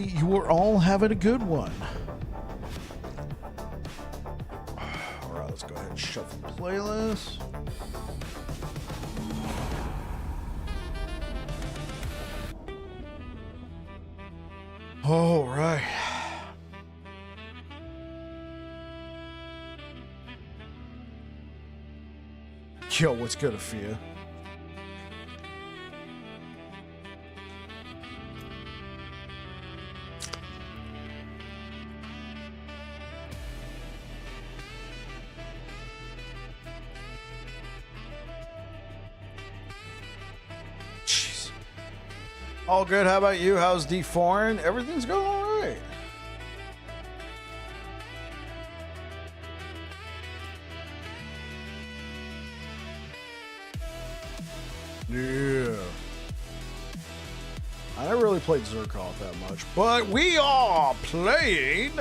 hopefully you are all having a good one. All right, let's go ahead and shuffle the playlist. All right. Yo, what's good, Afia? Jeez. All good. How about you? How's D Foreign? Everything's going all right. Yeah. I never really played Zerkoff that much, but we are playing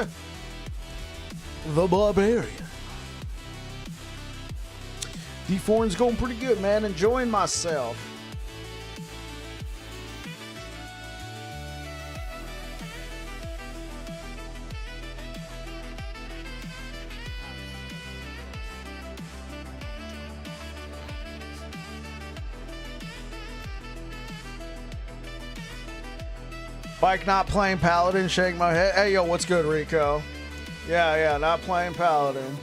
the Barbarian. D4's going pretty good, man. Enjoying myself. Like not playing Paladin, shake my head. Hey, yo, what's good, Rico? Yeah, not playing Paladin.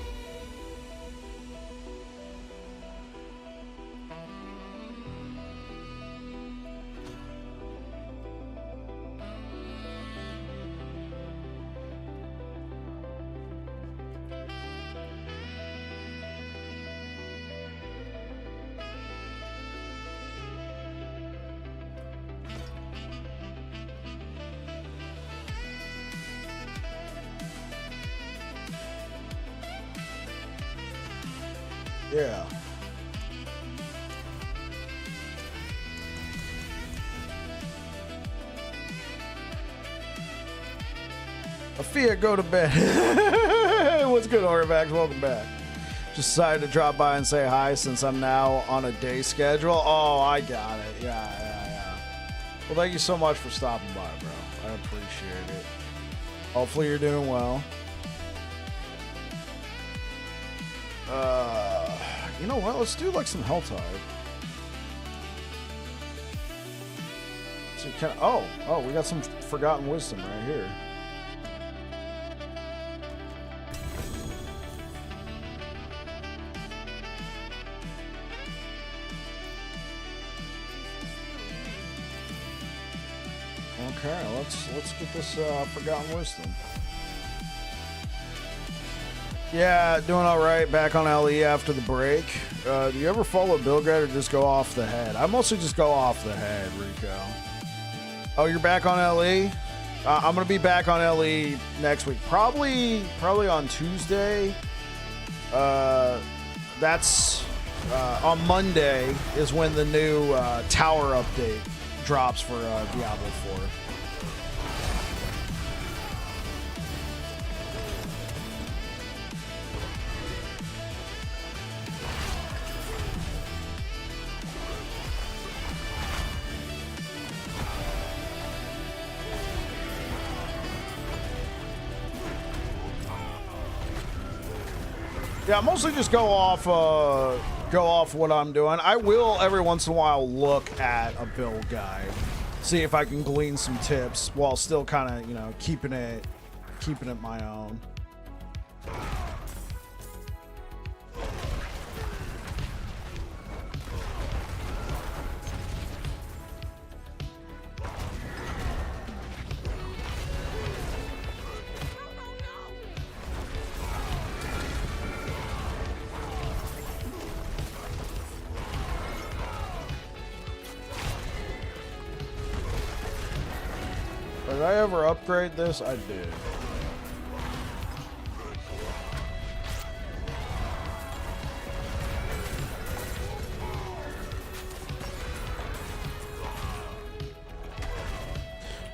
Yeah. Afia, go to bed. What's good, Orvax? Welcome back. Just decided to drop by and say hi since I'm now on a day schedule. Oh, I got it. Yeah. Well, thank you so much for stopping by, bro. I appreciate it. Hopefully you're doing well. You know what? Let's do like some Helltide. So can oh, we got some Forgotten Wisdom right here. Okay, let's get this Forgotten Wisdom. Yeah, doing all right. Back on LE after the break. Do you ever follow Bill Guide or just go off the head? I mostly just go off the head, Rico. Oh, you're back on LE? I'm gonna be back on LE next week, probably on Tuesday. That's on Monday is when the new tower update drops for Diablo 4. Yeah, mostly just go off what I'm doing. I will every once in a while look at a build guide, see if I can glean some tips while still kind of, you know, keeping it my own. Did I ever upgrade this? I did.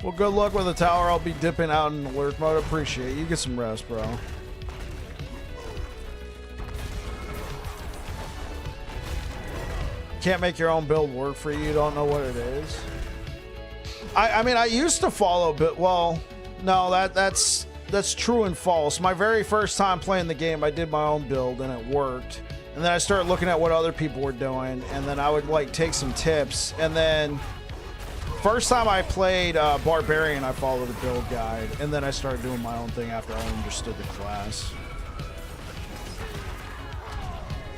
Well, good luck with the tower. I'll be dipping out in alert mode. Appreciate it. You get some rest, bro. Can't make your own build work for you. You don't know what it is. I mean, I used to follow, but well, No, that's true and false. My very first time playing the game, I did my own build and it worked. And then I started looking at what other people were doing, and then I would like take some tips. And then first time I played Barbarian, I followed a build guide, and then I started doing my own thing after I understood the class.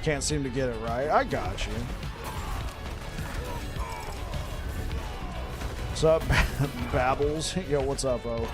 Can't seem to get it right. I got you. What's up, Babbles? Yo, what's up, O?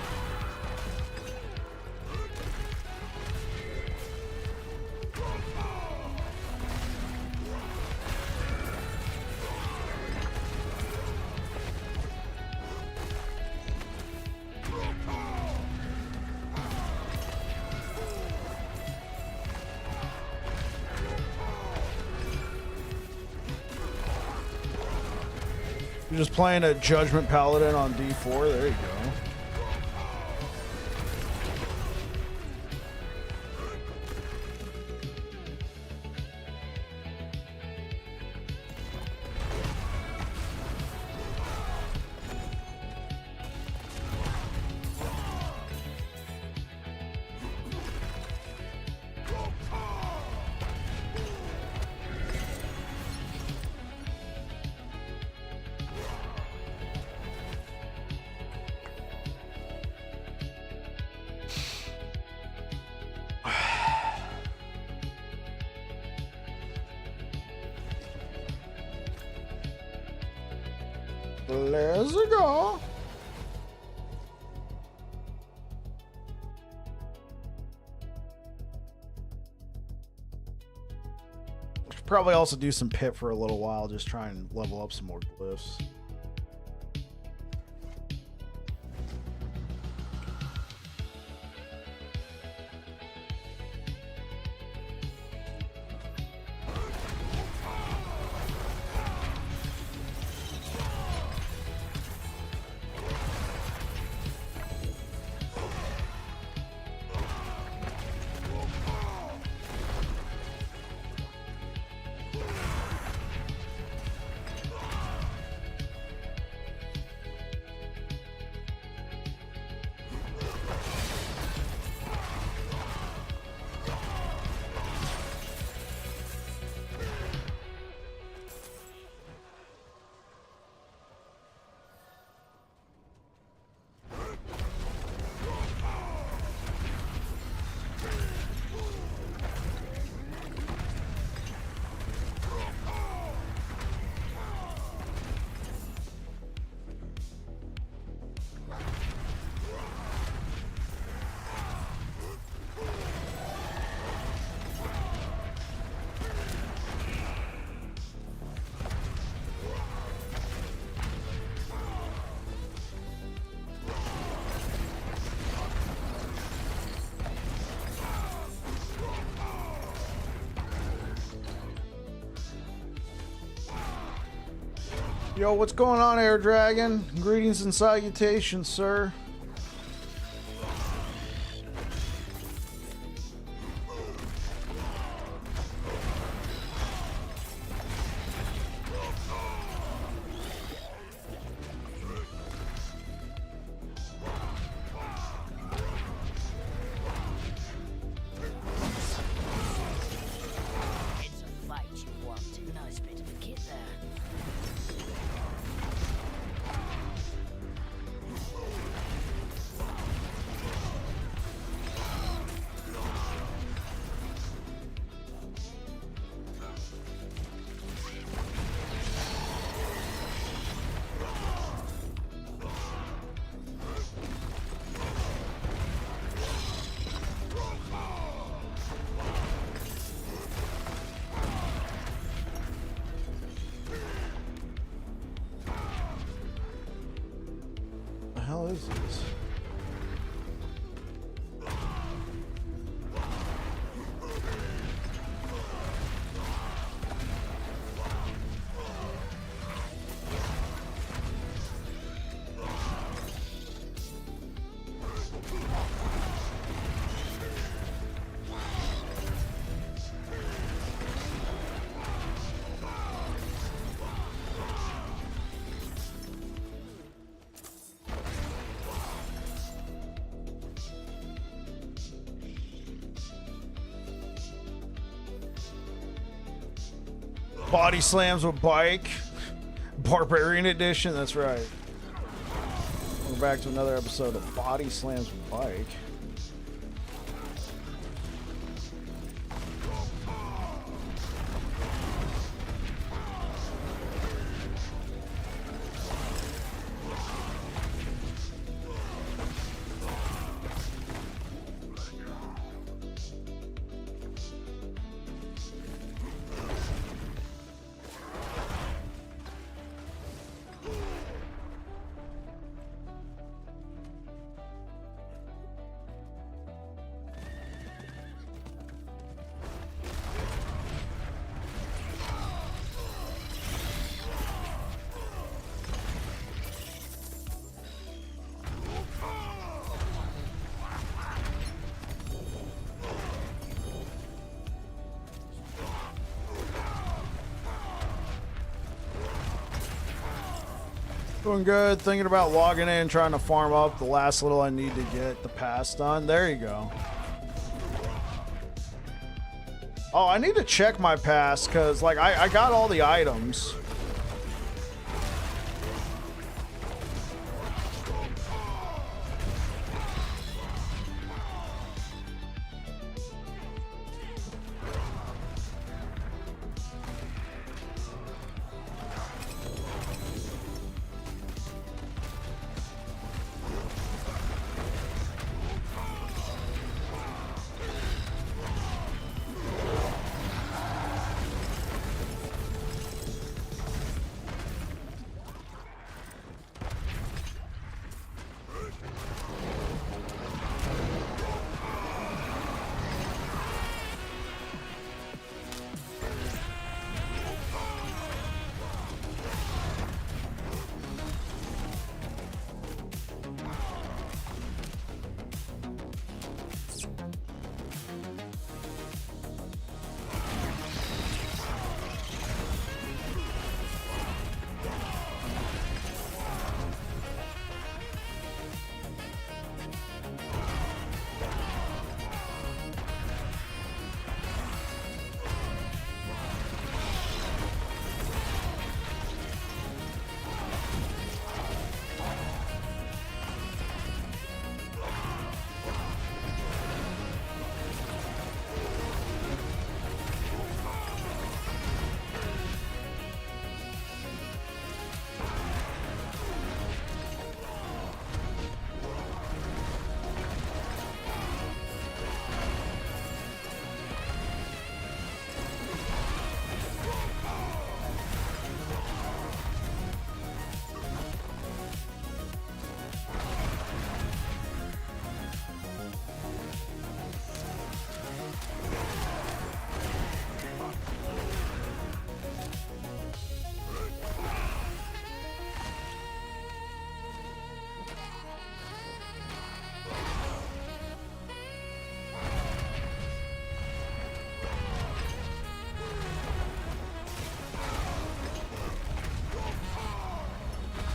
You're just playing a Judgment Paladin on D4. There you go. Let's go. Should probably also do some pit for a little while, just try and level up some more glyphs. Yo, what's going on, Air Dragon? Greetings and salutations, sir. Is this? Body slams with bike. Barbarian edition, that's right. We're back to another episode of Body Slams with Bike. Doing good. Thinking about logging in, trying to farm up the last little I need to get the pass done. There you go. Oh, I need to check my pass because, like, I got all the items.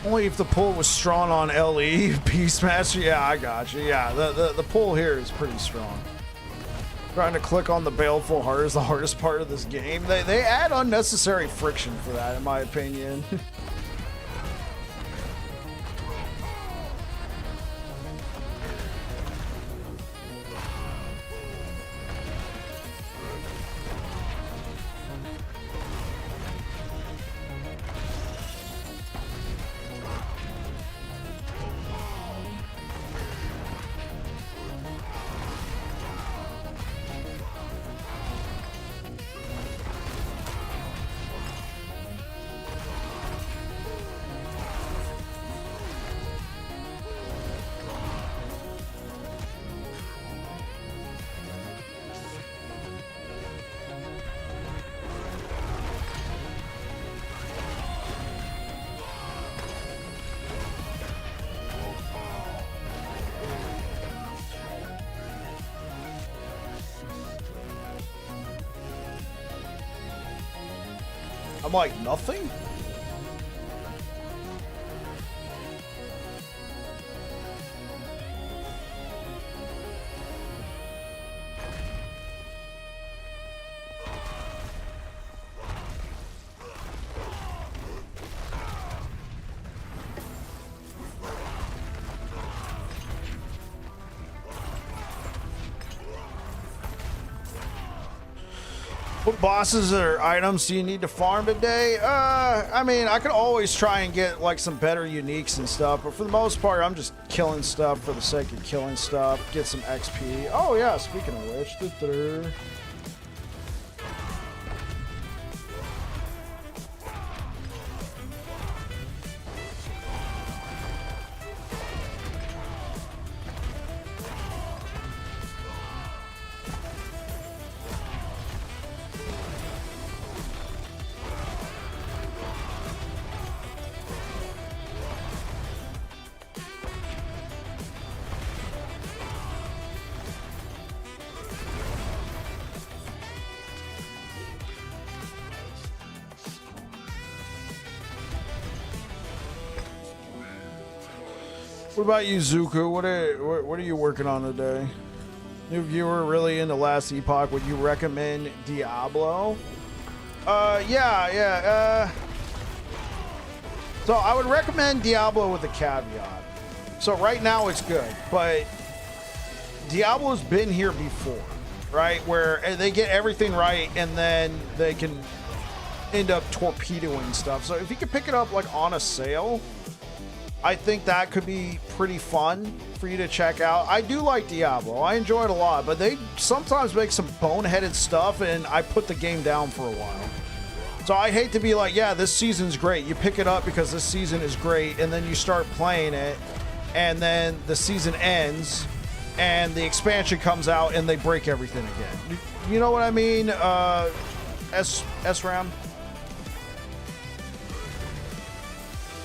Only if the pull was strong on LE. Beastmaster, yeah, I got you. Yeah, the pull here is pretty strong. Trying to click on the Baleful Heart is the hardest part of this game. They add unnecessary friction for that, in my opinion. I'm like, nothing? What bosses or items do you need to farm today? I mean, I could always try and get like some better uniques and stuff, but for the most part, I'm just killing stuff for the sake of killing stuff. Get some XP. Oh yeah, speaking of which, what about you, Zuko? What are you working on today? New viewer really into Last Epoch. Would you recommend Diablo? Yeah. So I would recommend Diablo with a caveat. So right now it's good, but Diablo's been here before, right? Where they get everything right and then they can end up torpedoing stuff. So if you could pick it up like on a sale, I think that could be pretty fun for you to check out. I do like Diablo. I enjoy it a lot, but they sometimes make some boneheaded stuff and I put the game down for a while. So I hate to be like, yeah, this season's great. You pick it up because this season is great, and then you start playing it, and then the season ends, and the expansion comes out, and they break everything again. You know what I mean, SRAM?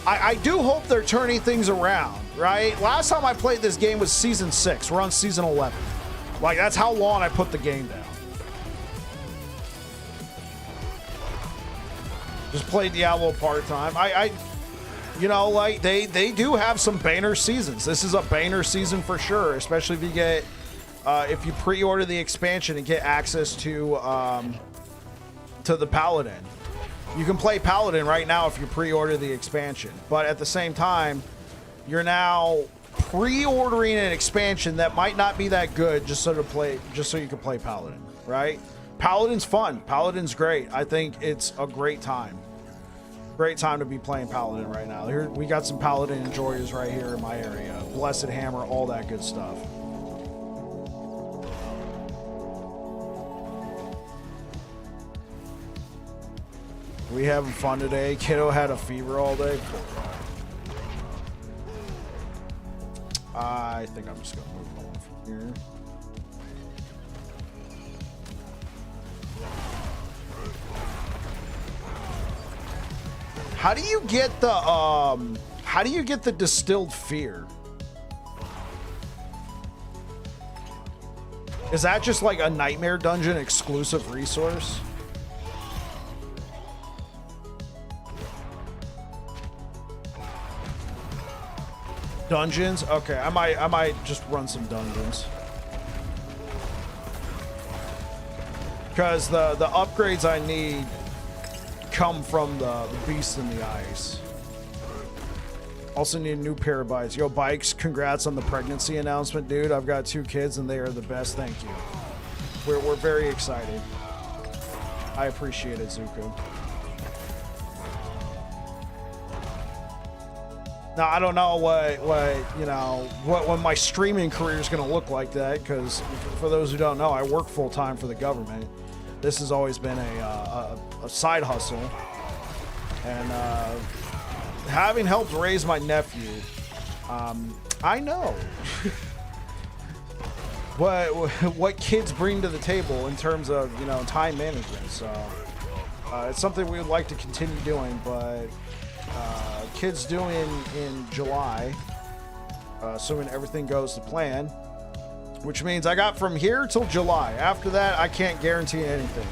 I do hope they're turning things around, right? Last time I played this game was season 6. We're on season 11. Like, that's how long I put the game down. Just play Diablo part-time. You know, like, they do have some banner seasons. This is a banner season for sure, especially if you get, if you pre-order the expansion and get access to the Paladin. You can play Paladin right now if you pre-order the expansion, but at the same time, you're now pre-ordering an expansion that might not be that good just so you can play Paladin, right? Paladin's fun. Paladin's great. I think it's a great time. Great time to be playing Paladin right now. Here we got some Paladin enjoyers right here in my area. Blessed Hammer, all that good stuff. We having fun today. Kiddo had a fever all day. I think I'm just gonna move on from here. How do you get the distilled fear? Is that just like a Nightmare Dungeon exclusive resource? Dungeons? Okay, I might just run some dungeons. Because the upgrades I need come from the beast in the ice. Also need a new pair of bikes. Yo, bikes, congrats on the pregnancy announcement, dude. I've got 2 kids and they are the best. Thank you. We're very excited. I appreciate it, Zuko. Now, I don't know what my streaming career is going to look like that, because for those who don't know, I work full time for the government. This has always been a side hustle, and having helped raise my nephew, I know what kids bring to the table in terms of time management. So it's something we would like to continue doing, but. Kids due in July, assuming everything goes to plan, which means I got from here till July. After that, I can't guarantee anything.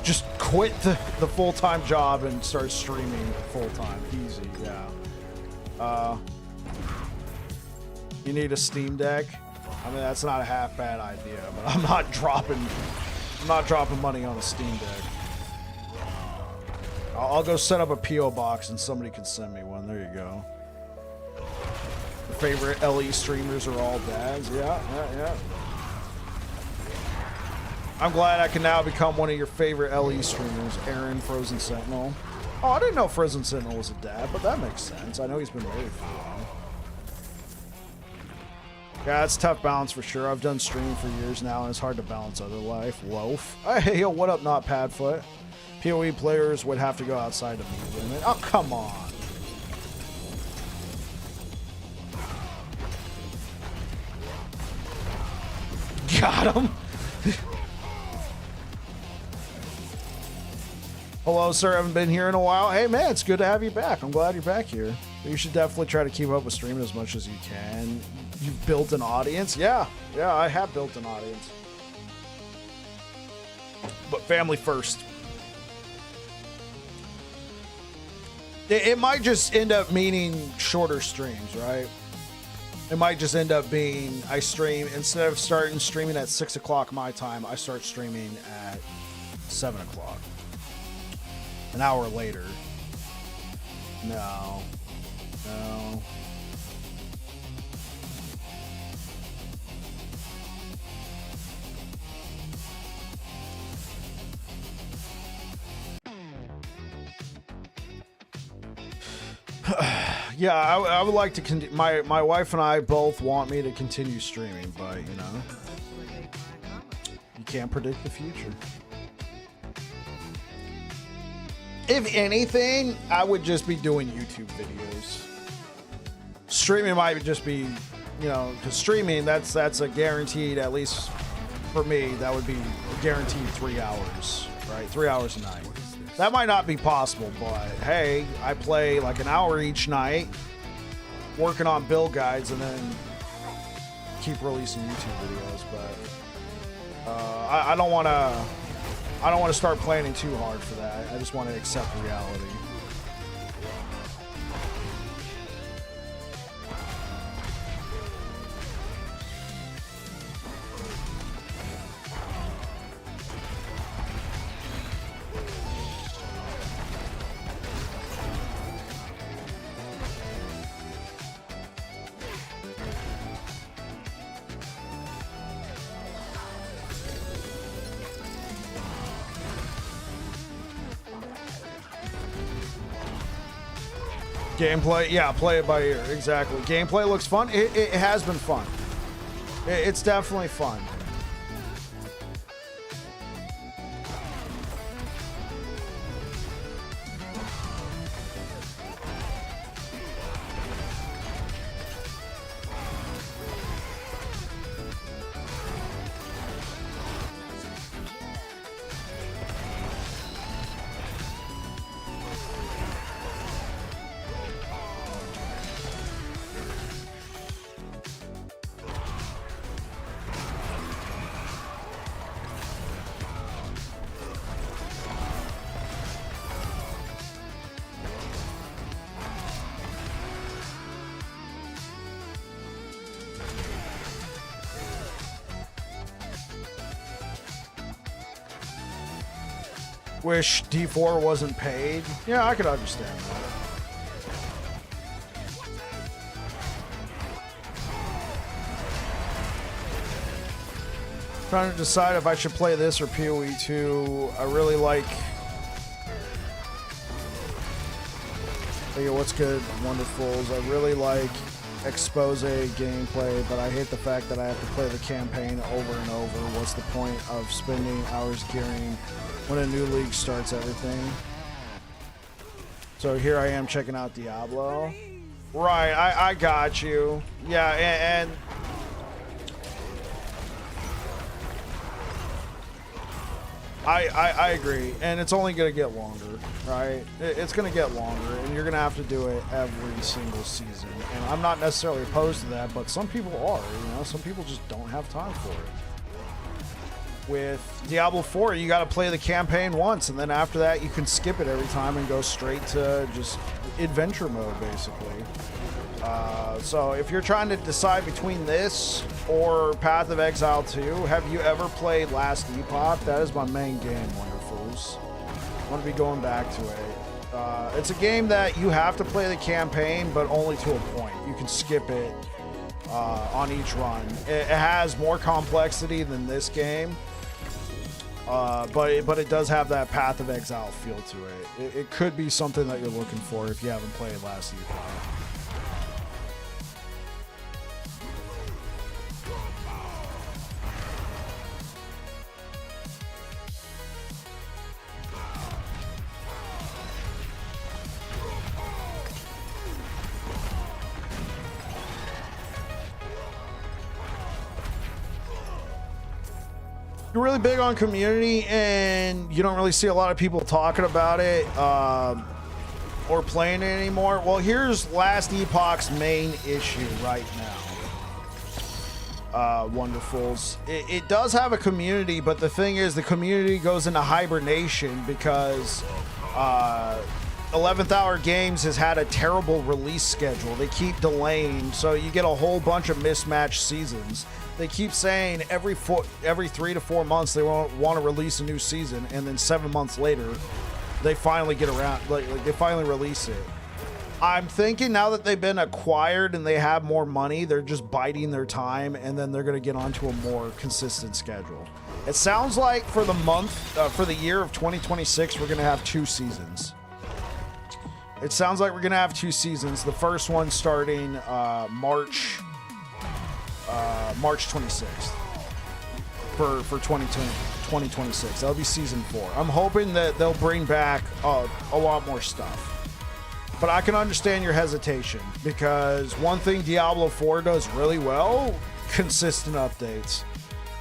Just quit the full-time job and start streaming full-time. Easy, yeah. You need a Steam Deck? I mean, that's not a half bad idea, but I'm not dropping money on a Steam Deck. I'll go set up a P.O. box and somebody can send me one. There you go. The favorite LE streamers are all dads. Yeah. I'm glad I can now become one of your favorite LE streamers, Aaron Frozen Sentinel. Oh, I didn't know Frozen Sentinel was a dad, but that makes sense. I know he's been married for a while. Yeah, it's a tough balance for sure. I've done streaming for years now, and it's hard to balance other life. Loaf. Hey, yo, what up, not Padfoot? PoE players would have to go outside to meet women. Oh, come on. Got him. Hello, sir. Haven't been here in a while. Hey, man, it's good to have you back. I'm glad you're back here. You should definitely try to keep up with streaming as much as you can. You've built an audience. Yeah, I have built an audience. But family first. It might just end up meaning shorter streams, right? It might just end up being I stream, instead of starting streaming at 6 o'clock my time, I start streaming at 7 o'clock. An hour later. No. Yeah, I would like to continue. My wife and I both want me to continue streaming, but you know, you can't predict the future. If anything, I would just be doing YouTube videos. Streaming might just be, you know, because streaming, that's a guaranteed, at least for me, that would be a guaranteed 3 hours, right? 3 hours a night. That might not be possible, but hey, I play like an hour each night, working on build guides, and then keep releasing YouTube videos. But I don't want to start planning too hard for that. I just want to accept reality. Gameplay, yeah, play it by ear, exactly. Gameplay looks fun. It has been fun. It's definitely fun. Wish D4 wasn't paid. Yeah, I could understand that. Trying to decide if I should play this or PoE 2. I really like... Hey, what's good, wonderfuls? I really like expose gameplay, but I hate the fact that I have to play the campaign over and over. What's the point of spending hours gearing when a new league starts everything? So here I am checking out Diablo. Right, I got you. Yeah, and I agree, and it's only going to get longer, right? It's going to get longer, and you're going to have to do it every single season. And I'm not necessarily opposed to that, but some people are, you know? Some people just don't have time for it. With Diablo 4, you got to play the campaign once, and then after that, you can skip it every time and go straight to just adventure mode, basically. So if you're trying to decide between this or Path of Exile 2, have you ever played Last Epoch? That is my main game, wonderfuls. I'm going to be going back to it. It's a game that you have to play the campaign, but only to a point. You can skip it on each run. It has more complexity than this game, but it does have that Path of Exile feel to it. It could be something that you're looking for if you haven't played Last Epoch. You're really big on community and you don't really see a lot of people talking about it or playing it anymore. Well, here's Last Epoch's main issue right now. Wonderfuls. It does have a community, but the thing is the community goes into hibernation because 11th Hour Games has had a terrible release schedule. They keep delaying, so you get a whole bunch of mismatched seasons. They keep saying every 3 to 4 months they want to release a new season, and then 7 months later, they finally get around. Like they finally release it. I'm thinking now that they've been acquired and they have more money, they're just biding their time, and then they're going to get onto a more consistent schedule. It sounds like for the year of 2026, we're going to have 2 seasons. It sounds like we're going to have 2 seasons. The first one starting March 26th for 2026. That'll be season 4. I'm hoping that they'll bring back a lot more stuff. But I can understand your hesitation because one thing Diablo 4 does really well, consistent updates.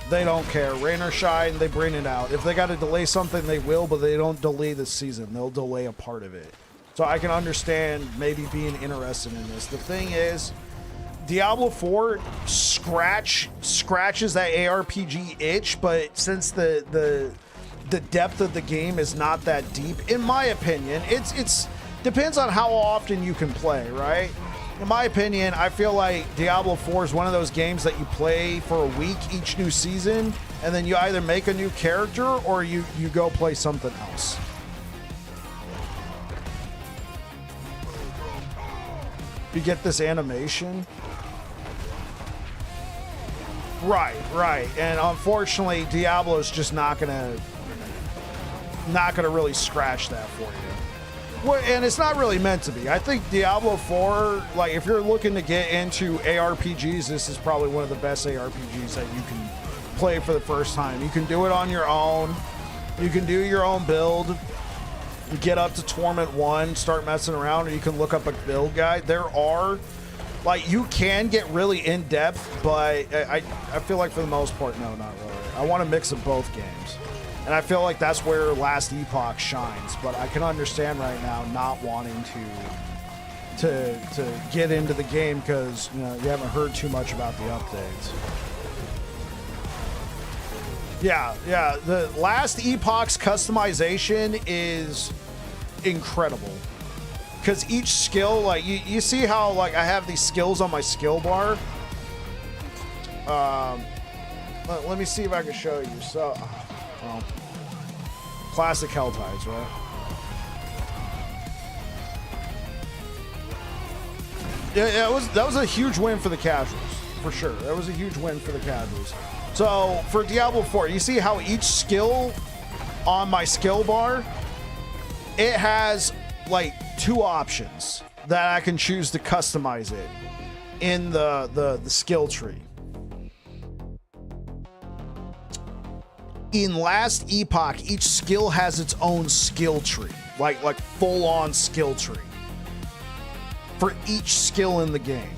They don't care. Rain or shine, they bring it out. If they got to delay something, they will, but they don't delay the season. They'll delay a part of it. So I can understand maybe being interested in this. The thing is, Diablo 4 scratches that ARPG itch, but since the depth of the game is not that deep, in my opinion, it's depends on how often you can play, right? In my opinion, I feel like Diablo 4 is one of those games that you play for a week each new season, and then you either make a new character or you go play something else. You get this animation. Right. And unfortunately, Diablo's just not gonna really scratch that for you. Well, and it's not really meant to be. I think Diablo 4, like if you're looking to get into ARPGs, this is probably one of the best ARPGs that you can play for the first time. You can do it on your own. You can do your own build. You get up to Torment 1, start messing around, or you can look up a build guide. There are, like, you can get really in-depth, but I feel like for the most part, no, not really. I want a mix of both games. And I feel like that's where Last Epoch shines, but I can understand right now not wanting to get into the game because, you know, you haven't heard too much about the updates. Yeah, the Last Epoch's customization is incredible. Because each skill, like, you see how, like, I have these skills on my skill bar? Let me see if I can show you. So, well, classic Helltides, right? Yeah, that was a huge win for the casuals, for sure. That was a huge win for the casuals. So for Diablo 4, you see how each skill on my skill bar, it has like 2 options that I can choose to customize it in the skill tree. In Last Epoch, each skill has its own skill tree, like full-on skill tree for each skill in the game.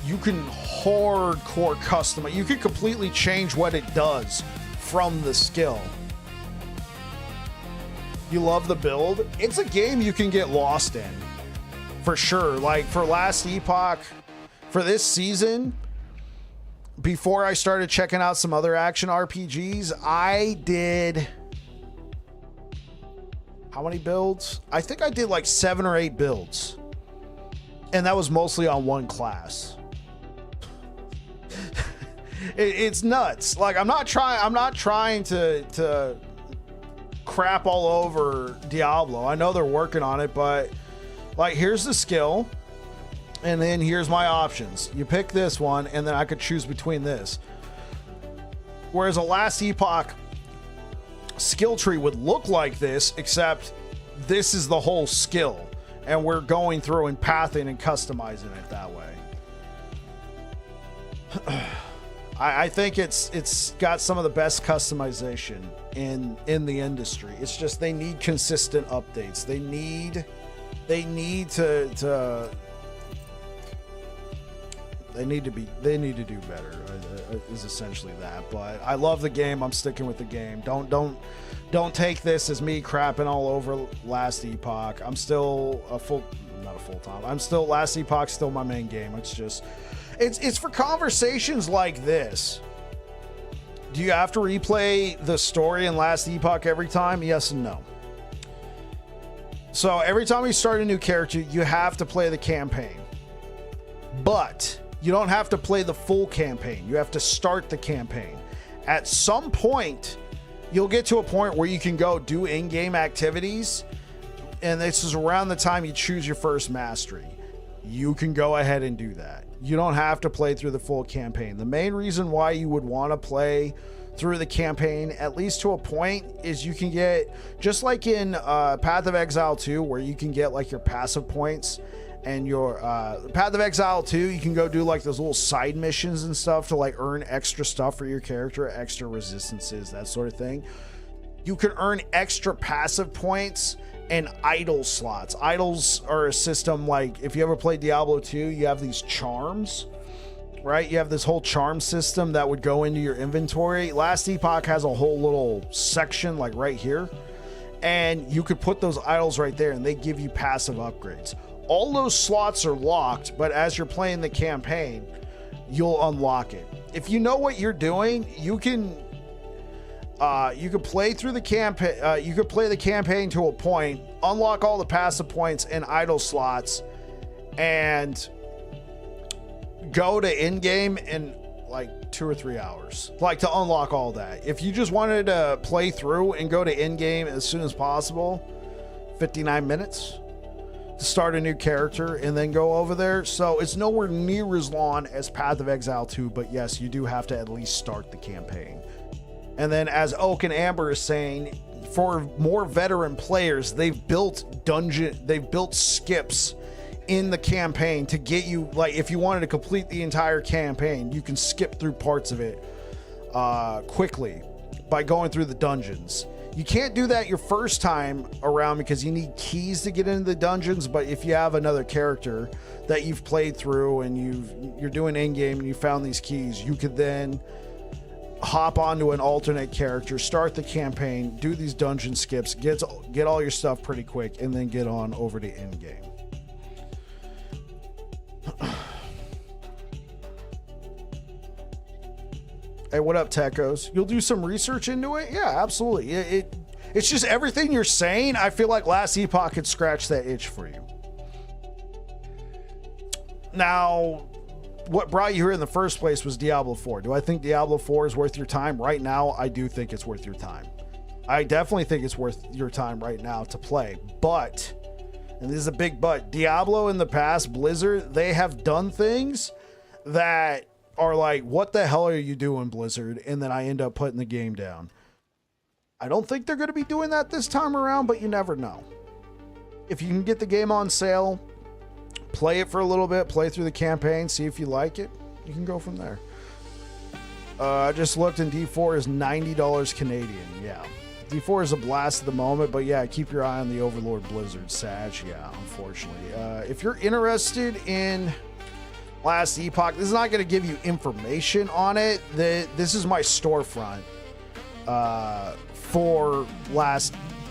You can hardcore customize. You can completely change what it does from the skill. You love the build? It's a game you can get lost in, for sure. Like for Last Epoch, for this season, before I started checking out some other action RPGs, I did... How many builds? I think I did like 7 or 8 builds. And that was mostly on one class. It's nuts. Like I'm not trying to crap all over Diablo. I know they're working on it, but like here's the skill and then here's my options. You pick this one and then I could choose between this. Whereas a Last Epoch, skill tree would look like this, except this is the whole skill, and we're going through and pathing and customizing it that way. I think it's got some of the best customization in the industry. It's just they need consistent updates. They need to do better, is essentially that. But I love the game. I'm sticking with the game. Don't take this as me crapping all over Last Epoch. I'm still Last Epoch's still my main game. It's just it's for conversations like this. Do you have to replay the story in Last Epoch every time? Yes and no. So every time you start a new character, you have to play the campaign. But you don't have to play the full campaign. You have to start the campaign. At some point, you'll get to a point where you can go do in-game activities, and this is around the time you choose your first mastery. You can go ahead and do that. You don't have to play through the full campaign. The main reason why you would want to play through the campaign, at least to a point, is you can get, just like in Path of Exile 2, where you can get like your passive points, and your Path of Exile 2, you can go do like those little side missions and stuff to like earn extra stuff for your character, extra resistances, that sort of thing. You can earn extra passive points and idol slots. Idols are a system, like if you ever played Diablo 2, you have these charms, right? You have this whole charm system that would go into your inventory. Last Epoch has a whole little section like right here, and you could put those idols right there and they give you passive upgrades. All those slots are locked, but as you're playing the campaign, you'll unlock it. If you know what you're doing, you can play through the campaign. You could play the campaign to a point, unlock all the passive points and idle slots, and go to in-game in like 2 or 3 hours, like to unlock all that. If you just wanted to play through and go to in-game as soon as possible, 59 minutes to start a new character and then go over there. So it's nowhere near as long as Path of Exile 2, but yes, you do have to at least start the campaign. And then, as Oak and Amber is saying, for more veteran players, they've built skips in the campaign to get you, like, if you wanted to complete the entire campaign, you can skip through parts of it quickly by going through the dungeons. You can't do that your first time around because you need keys to get into the dungeons, but if you have another character that you've played through and you're doing in-game and you found these keys, you could then hop onto an alternate character, start the campaign, do these dungeon skips, get all your stuff pretty quick, and then get on over to in-game. Hey, what up, Techos? You'll do some research into it? Yeah, absolutely. It's just everything you're saying, I feel like Last Epoch could scratch that itch for you. Now, what brought you here in the first place was Diablo 4. Do I think Diablo 4 is worth your time? Right now, I do think it's worth your time. I definitely think it's worth your time right now to play. But, and this is a big but, Diablo in the past, Blizzard, they have done things that are like, what the hell are you doing, Blizzard? And then I end up putting the game down. I don't think they're going to be doing that this time around, but you never know. If you can get the game on sale, play it for a little bit, play through the campaign, see if you like it, you can go from there. I just looked, and D4 is $90 Canadian. Yeah, D4 is a blast at the moment, but yeah, keep your eye on the Overlord Blizzard Sag. Yeah, unfortunately. If you're interested in Last Epoch, this is not going to give you information on it. This is my storefront for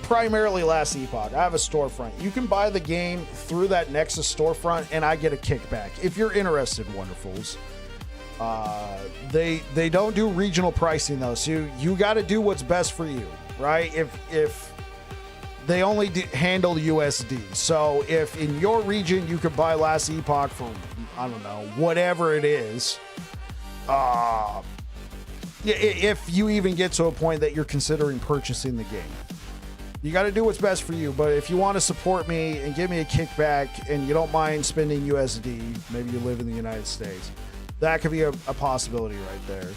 primarily Last Epoch. I have a storefront. You can buy the game through that Nexus storefront, and I get a kickback. If you're interested, Wonderfuls. They don't do regional pricing though, so you got to do what's best for you, right? If they only handle USD, so if in your region you could buy Last Epoch for, I don't know, whatever it is, if you even get to a point that you're considering purchasing the game. You got to do what's best for you, but if you want to support me and give me a kickback and you don't mind spending USD, maybe you live in the United States, that could be a possibility right there.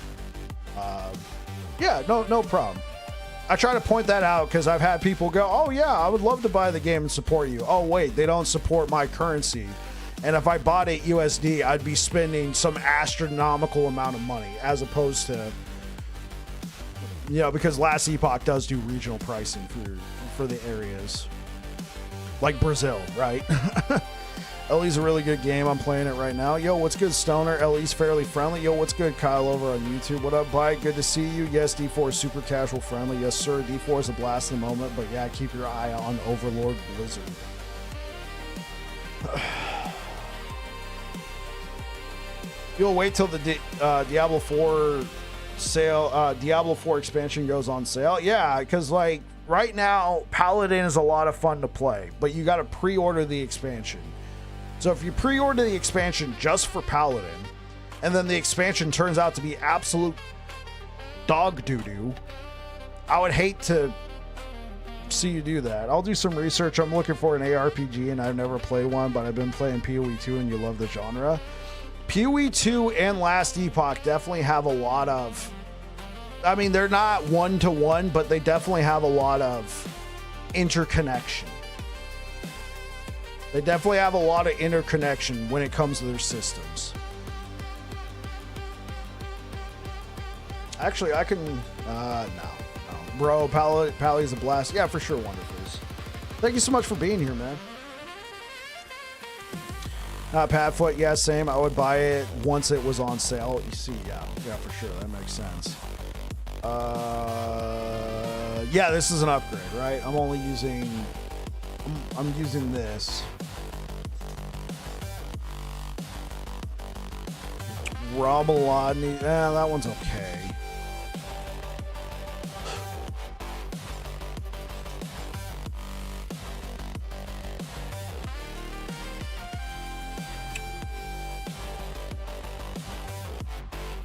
Yeah, no problem. I try to point that out because I've had people go, oh yeah, I would love to buy the game and support you. Oh wait, they don't support my currency. And if I bought it USD, I'd be spending some astronomical amount of money as opposed to, you know, because Last Epoch does do regional pricing for the areas. Like Brazil, right? Ellie's a really good game. I'm playing it right now. Yo, what's good, Stoner? Ellie's fairly friendly. Yo, what's good, Kyle over on YouTube? What up, Bite? Good to see you. Yes, D4 is super casual friendly. Yes, sir. D4 is a blast in the moment, but yeah, keep your eye on Overlord Blizzard. You'll wait till the Diablo 4 sale, Diablo 4 expansion goes on sale. Yeah, because like right now, Paladin is a lot of fun to play, but you got to pre-order the expansion. So if you pre-order the expansion just for Paladin, and then the expansion turns out to be absolute dog doo-doo, I would hate to see you do that. I'll do some research. I'm looking for an ARPG, and I've never played one, but I've been playing PoE 2, and you love the genre. PoE 2 and Last Epoch definitely have a lot of... I mean, they're not one-to-one, but they definitely have a lot of interconnection. They definitely have a lot of interconnection when it comes to their systems. Actually, I can... no. Bro, Pally's a blast. Yeah, for sure, Wonderfuls. Thank you so much for being here, man. Padfoot, yeah, same. I would buy it once it was on sale. You see, yeah, for sure. That makes sense. Yeah, this is an upgrade, right? I'm only using... I'm using this. Robalodny, that one's okay.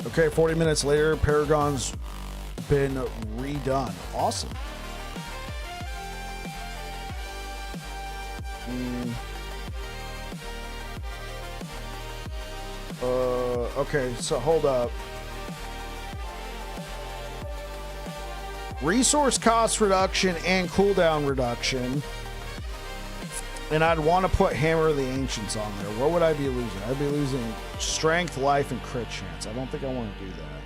Okay, 40 minutes later, Paragon's been redone. Awesome. Okay, so hold up. Resource cost reduction and cooldown reduction. And I'd want to put Hammer of the Ancients on there. What would I be losing? I'd be losing strength, life, and crit chance. I don't think I want to do that.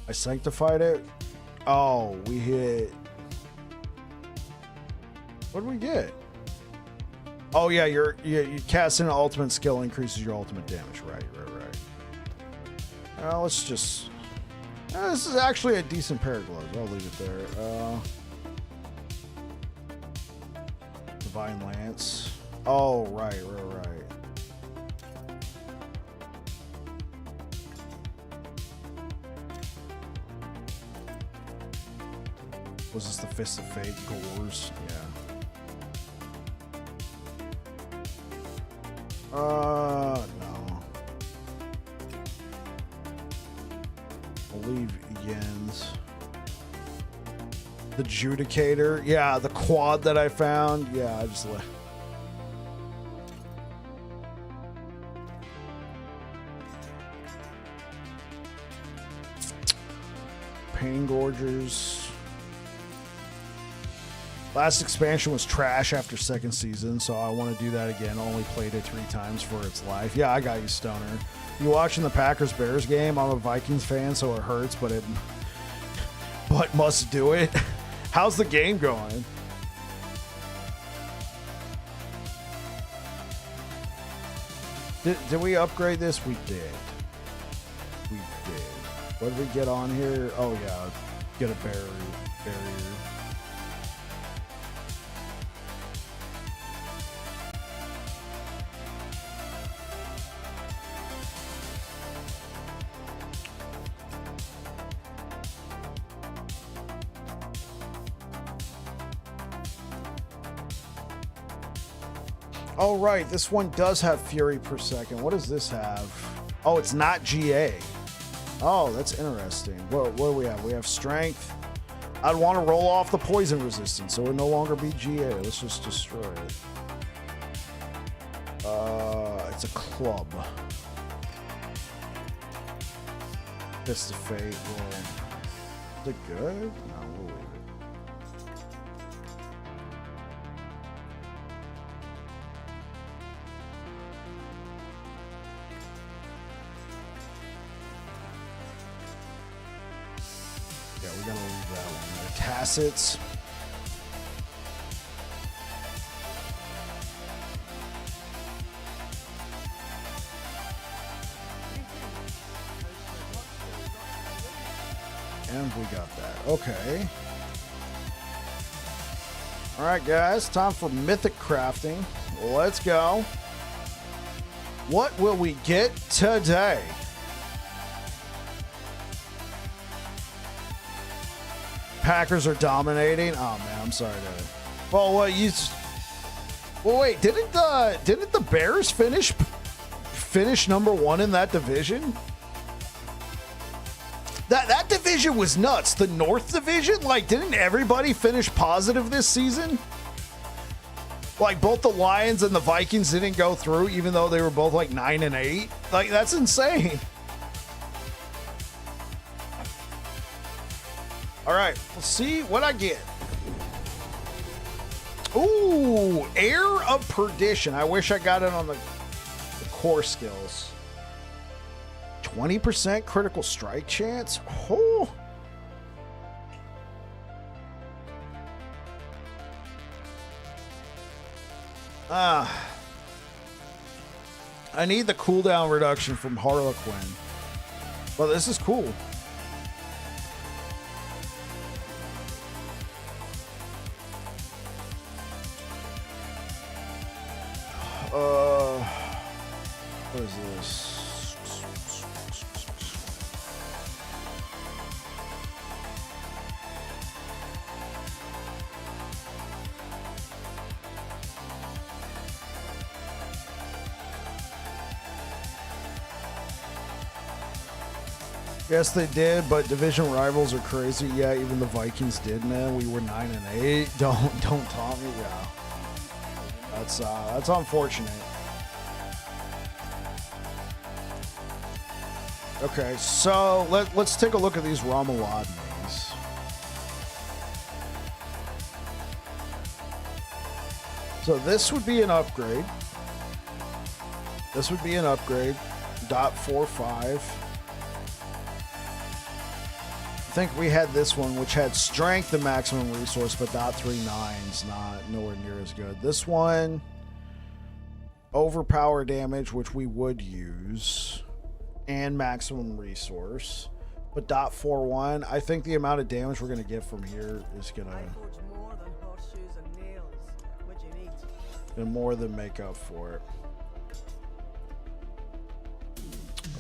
I sanctified it. Oh, we hit... What did we get? Oh yeah, you casting an ultimate skill increases your ultimate damage. Right. Let's just... this is actually a decent pair of gloves. I'll leave it there. Divine Lance. Oh, right. Was this the Fist of Fate? Gores? Yeah. No. I'll leave Jens. The Judicator. Yeah, the quad that I found. Yeah, I just left. Pain Gorgers. Last expansion was trash after second season, so I want to do that again. Only played it 3 times for its life. Yeah, I got you, Stoner. You watching the Packers-Bears game? I'm a Vikings fan, so it hurts, but must do it. How's the game going? Did we upgrade this? We did. What did we get on here? Oh, yeah. Get a barrier. Oh, right. This one does have Fury per second. What does this have? Oh, it's not GA. Oh, that's interesting. What do we have? We have Strength. I'd want to roll off the Poison Resistance, so it would no longer be GA. Let's just destroy it. It's a club. Fist of Fate will... Is it good? No, we'll leave it. Yeah, we're gonna leave that one there. Tacits. And we got that. Okay. All right, guys. Time for mythic crafting. Let's go. What will we get today? Packers are dominating. Oh man, I'm sorry to. Well, what you? Well, wait. Didn't the Bears finish #1 in that division? That division was nuts. The North Division, like, didn't everybody finish positive this season? Like, both the Lions and the Vikings didn't go through, even though they were both like 9-8. Like, that's insane. All right, let's see what I get. Ooh, Heir of Perdition. I wish I got it on the core skills. 20% critical strike chance. Oh. I need the cooldown reduction from Harlequin. Well, this is cool. What is this? Yes, they did, but division rivals are crazy. Yeah, even the Vikings did, man. We were 9-8. Don't taunt me. Yeah, that's unfortunate. Okay, so let's take a look at these Ramaladnis. So this would be an upgrade. This would be an upgrade. .45. I think we had this one, which had strength and maximum resource, but .39's nowhere near as good. This one, overpower damage, which we would use, and maximum resource, but .41. I think the amount of damage we're gonna get from here is gonna more than make up for it.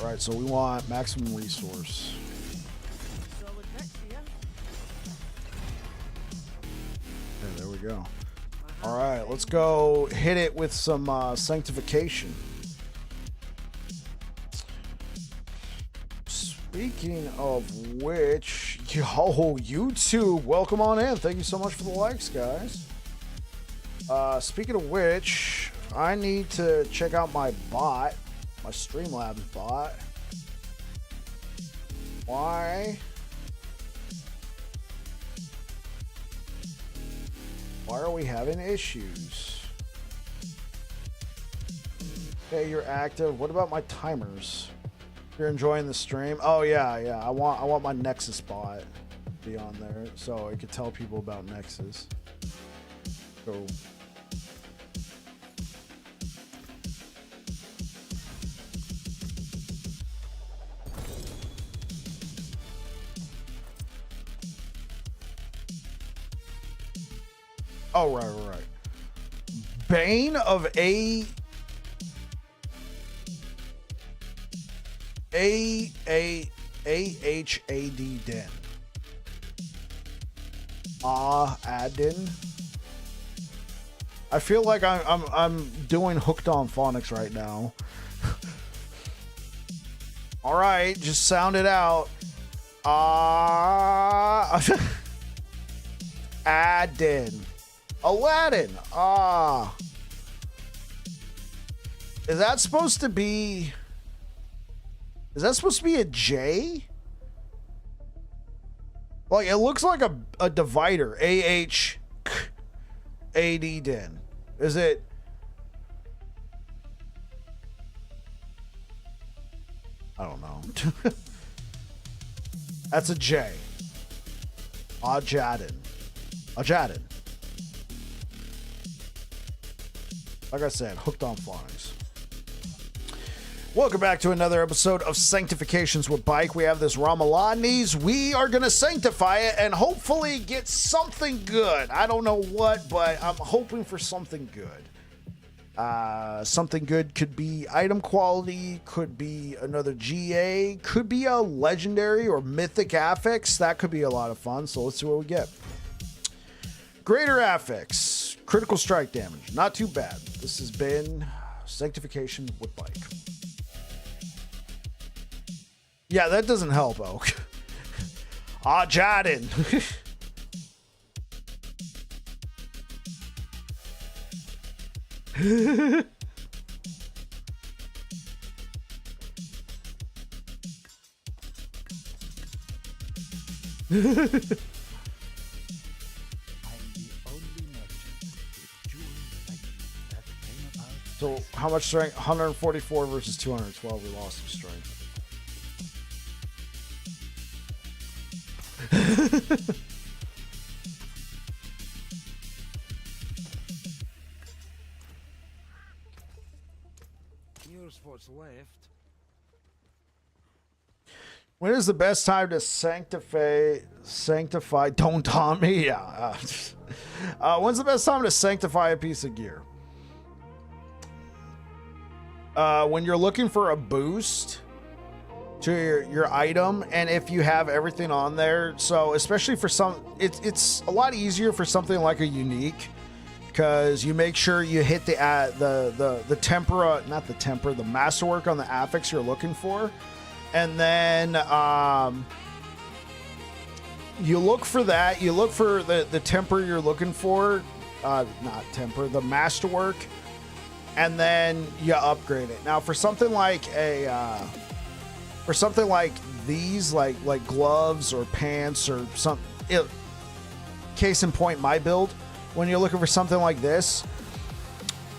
All right, so we want maximum resource. Okay, there we go. All right, let's go hit it with some sanctification. Speaking of which, yo, YouTube, welcome on in. Thank you so much for the likes, guys. Speaking of which, I need to check out my bot, my Streamlabs bot. Why are we having issues? Okay, you're active. What about my timers? You're enjoying the stream? Oh yeah. I want my Nexus bot to be on there so I could tell people about Nexus. So oh, right. Bane of AHAD Den. Adin. I feel like I'm doing hooked on phonics right now. All right, just sound it out. Adin. Aladdin. Is that supposed to be a J? Like, it looks like a divider. A-H-A-D din. Is it? I don't know. That's a J. Ajadin. Ajadin. Like I said, hooked on phonics. Welcome back to another episode of Sanctifications with Bike. We have this Ramalanis. We are going to sanctify it and hopefully get something good. I don't know what, but I'm hoping for something good. Something good could be item quality, could be another GA, could be a legendary or mythic affix. That could be a lot of fun, so let's see what we get. Greater affix, critical strike damage. Not too bad. This has been Sanctification with Bike. Yeah, that doesn't help, Oak. Jadin. So, how much strength? 144 versus 212. We lost some strength. Here's what's left. When is the best time to sanctify? Don't taunt me. Yeah. When's the best time to sanctify a piece of gear? When you're looking for a boost to your item, and if you have everything on there. So especially for some, it's a lot easier for something like a unique, because you make sure you hit the tempera, not the temper, the masterwork on the affix you're looking for, and then you look for that. You look for the temper you're looking for, not temper, the masterwork, and then you upgrade it. Now for something like for something like these, like gloves or pants or something, case in point, my build, when you're looking for something like this,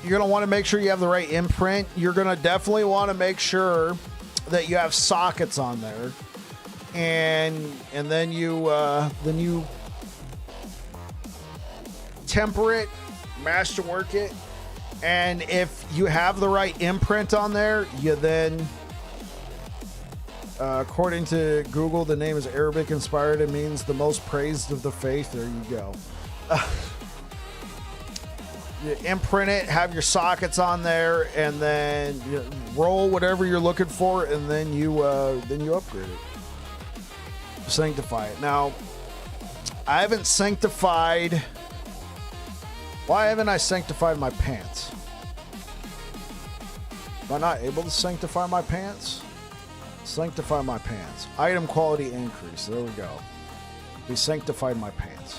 you're going to want to make sure you have the right imprint. You're going to definitely want to make sure that you have sockets on there, and then you temper it, masterwork it, and if you have the right imprint on there, you then, according to Google, the name is Arabic inspired. It means the most praised of the faith. There you go. You imprint it, have your sockets on there, and then you roll whatever you're looking for, and then you upgrade it. Sanctify it. Now, I haven't sanctified. Why haven't I sanctified my pants? Am I not able to sanctify my pants? Sanctify my pants. Item quality increase. There we go. We sanctified my pants.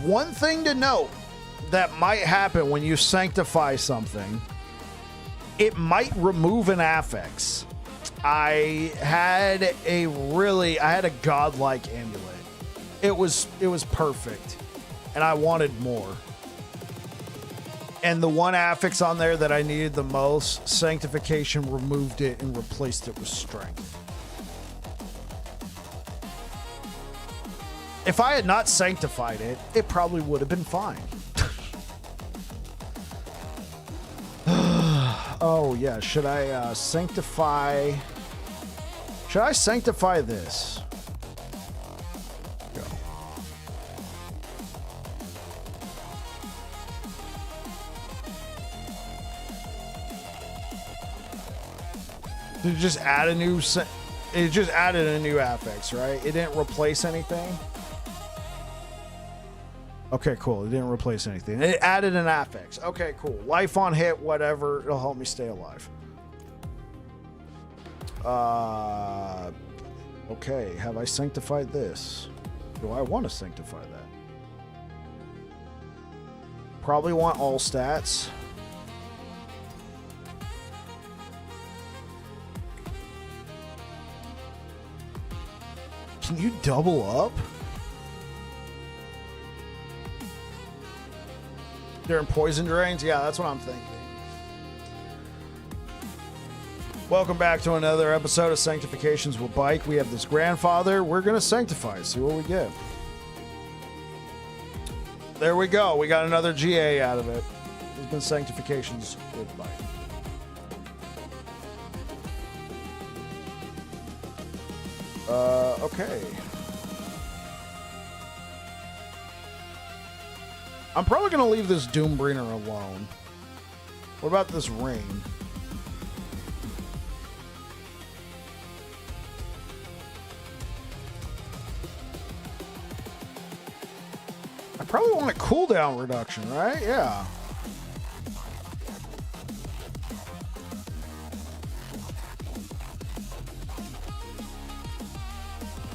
One thing to note that might happen when you sanctify something, it might remove an affix. I had a godlike amulet. It was perfect, and I wanted more. And the one affix on there that I needed the most, sanctification removed it and replaced it with strength. If I had not sanctified it, it probably would have been fine. Oh yeah, should I sanctify? Should I sanctify this? Go. Did it just add a new? It just added a new affix, right? It didn't replace anything. Okay, cool. It didn't replace anything. It added an affix. Okay, cool. Life on hit, whatever. It'll help me stay alive. Okay, have I sanctified this? Do I want to sanctify that? Probably want all stats. Can you double up? During poison drains? Yeah, that's what I'm thinking. Welcome back to another episode of Sanctifications with Bike. We have this grandfather. We're going to sanctify, see what we get. There we go. We got another GA out of it. It's been Sanctifications with Bike. Okay. I'm probably going to leave this Doombringer alone. What about this ring? I probably want a cooldown reduction, right? Yeah.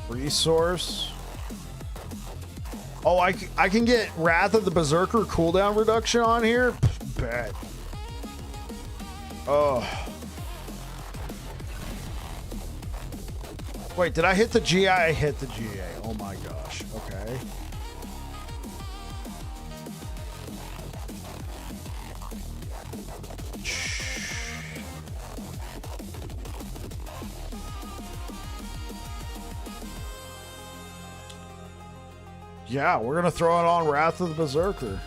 Resource. Oh, I can get Wrath of the Berserker cooldown reduction on here? Bet. Oh. Wait, did I hit the GA? I hit the GA. Oh my gosh. Okay. Yeah, we're gonna throw it on Wrath of the Berserker.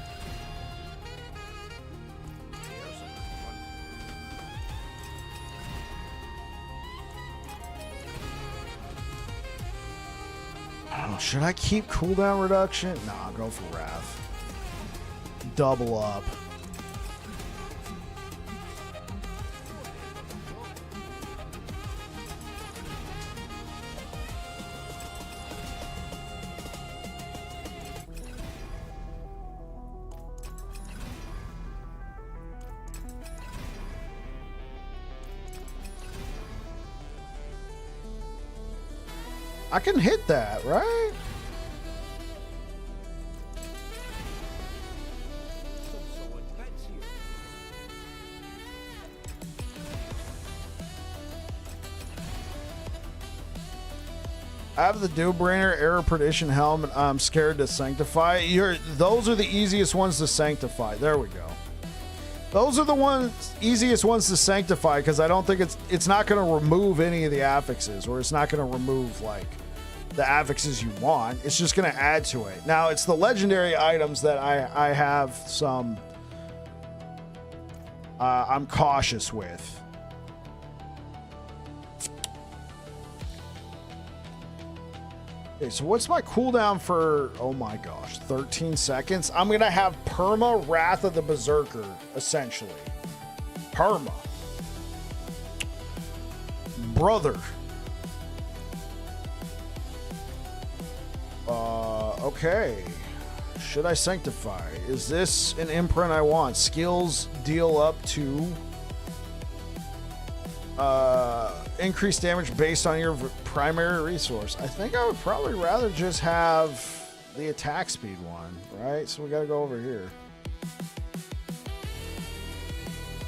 Oh, should I keep cooldown reduction? Nah, go for Wrath. Double up. I can hit that, right? I have the Doombringer, Arrow Perdition Helmet. I'm scared to sanctify. Those are the easiest ones to sanctify. There we go. Those are the easiest ones to sanctify because I don't think it's not going to remove any of the affixes, or it's not going to remove like the affixes you want. It's just going to add to it. Now it's the legendary items that I have some. I'm cautious with. Okay, so what's my cooldown for, oh my gosh, 13 seconds? I'm going to have Perma Wrath of the Berserker, essentially. Perma. Brother. Okay. Should I sanctify? Is this an imprint I want? Skills deal up to increased damage based on your primary resource. I think I would probably rather just have the attack speed one, right? So we got to go over here.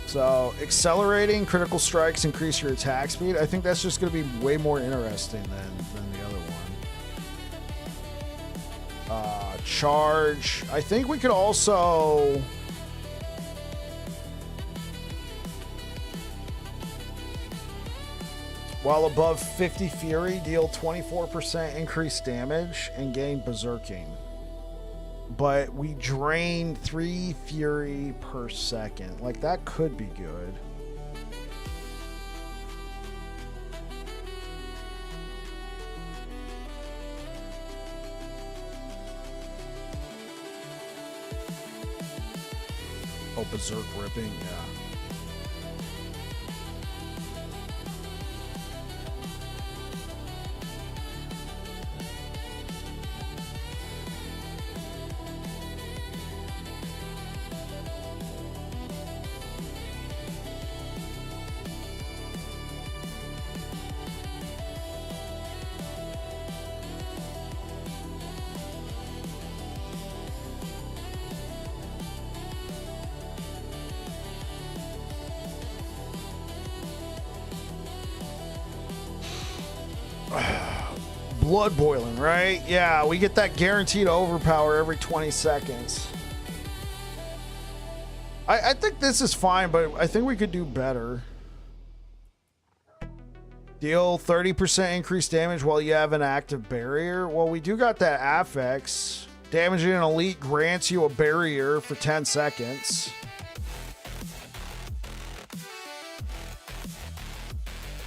So accelerating critical strikes increase your attack speed. I think that's just going to be way more interesting than the other one. Charge. I think we could also... While above 50 Fury, deal 24% increased damage and gain Berserking. But we drain 3 Fury per second. Like, that could be good. Oh, Berserk Ripping, yeah. blood boiling, right? Yeah, we get that guaranteed overpower every 20 seconds. I think this is fine, but I think we could do better. Deal 30% increased damage while you have an active barrier. Well, we do got that affix. Damaging an elite grants you a barrier for 10 seconds.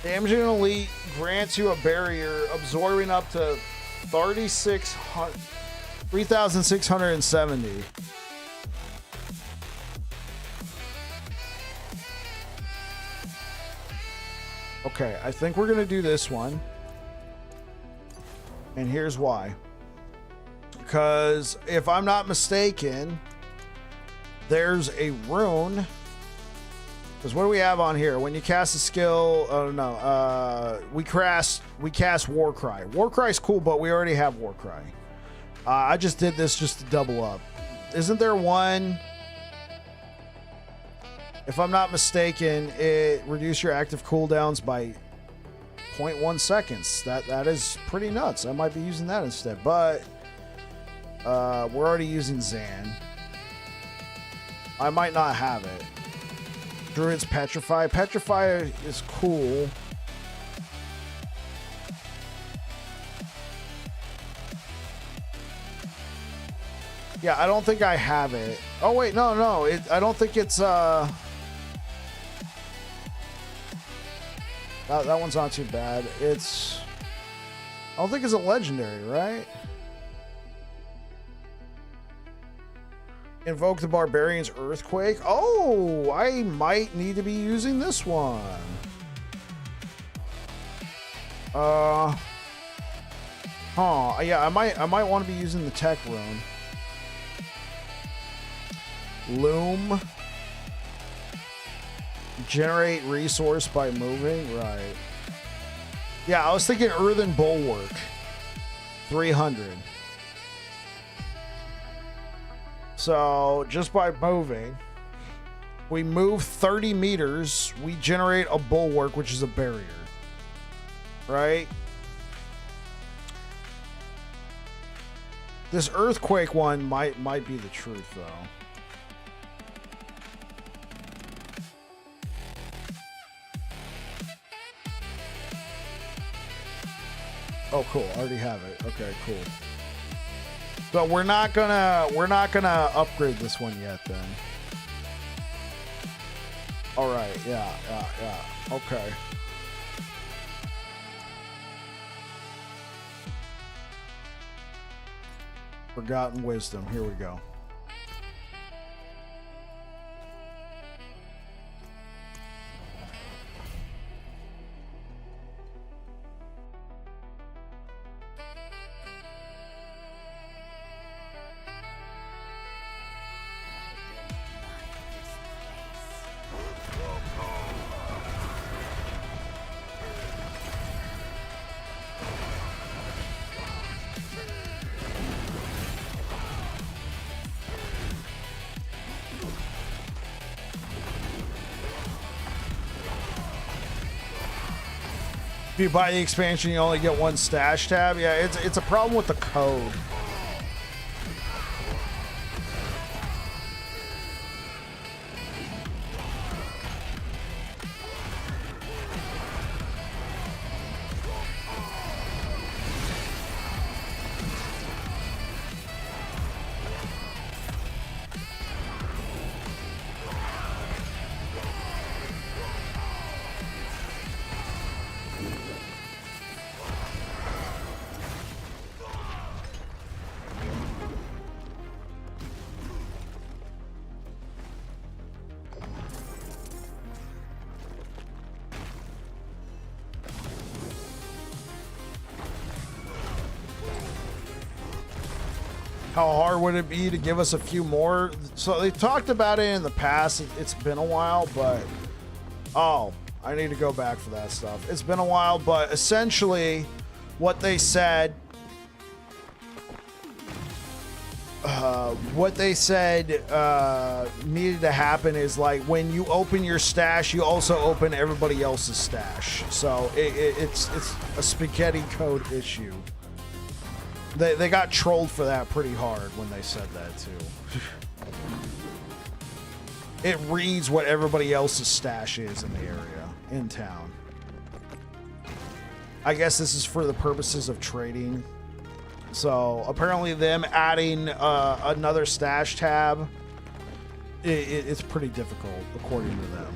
Damaging an elite grants you a barrier, absorbing up to 3,670. Okay, I think we're going to do this one. And here's why. Because if I'm not mistaken, there's a rune. Because what do we have on here? When you cast a skill, oh no, we cast Warcry. Warcry's cool, but we already have Warcry. I just did this just to double up. Isn't there one? If I'm not mistaken, it reduces your active cooldowns by 0.1 seconds. That is pretty nuts. I might be using that instead, but we're already using Zan. I might not have it. Druid's Petrify. Petrify is cool. Yeah, I don't think I have it. Oh wait, no. I don't think it's that one's not too bad. I don't think it's a legendary, right? Invoke the Barbarian's Earthquake. Oh, I might need to be using this one. Yeah, I might want to be using the tech rune. Loom. Generate resource by moving. Right. Yeah, I was thinking Earthen Bulwark. 300. So just by moving, we move 30 meters, we generate a bulwark, which is a barrier. Right? This earthquake one might be the truth though. Oh, cool. I already have it. Okay, cool. So we're not gonna upgrade this one yet then. All right. Yeah. Okay. Forgotten Wisdom. Here we go. If you buy the expansion, you only get one stash tab. Yeah, it's a problem with the code. How hard would it be to give us a few more? So they talked about it in the past. It's been a while, but oh, I need to go back for that stuff. It's been a while, but essentially what they said needed to happen is like when you open your stash, you also open everybody else's stash. So it's a spaghetti code issue. They got trolled for that pretty hard when they said that too. It reads what everybody else's stash is in the area, in town. I guess this is for the purposes of trading. So apparently them adding another stash tab, it's pretty difficult according to them.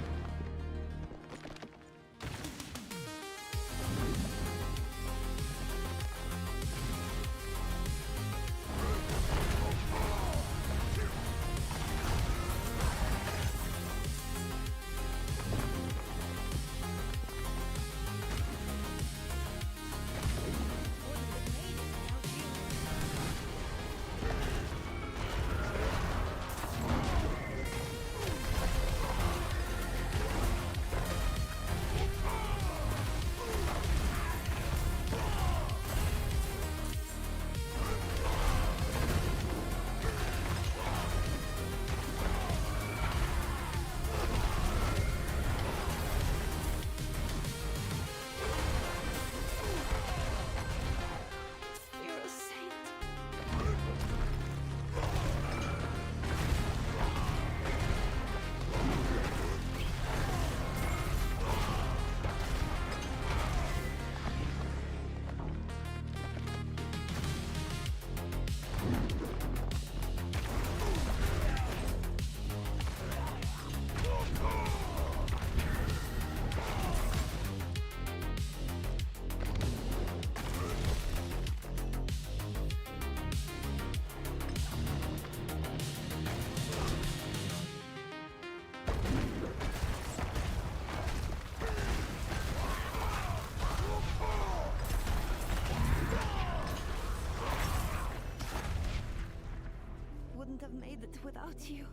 Have made it without you.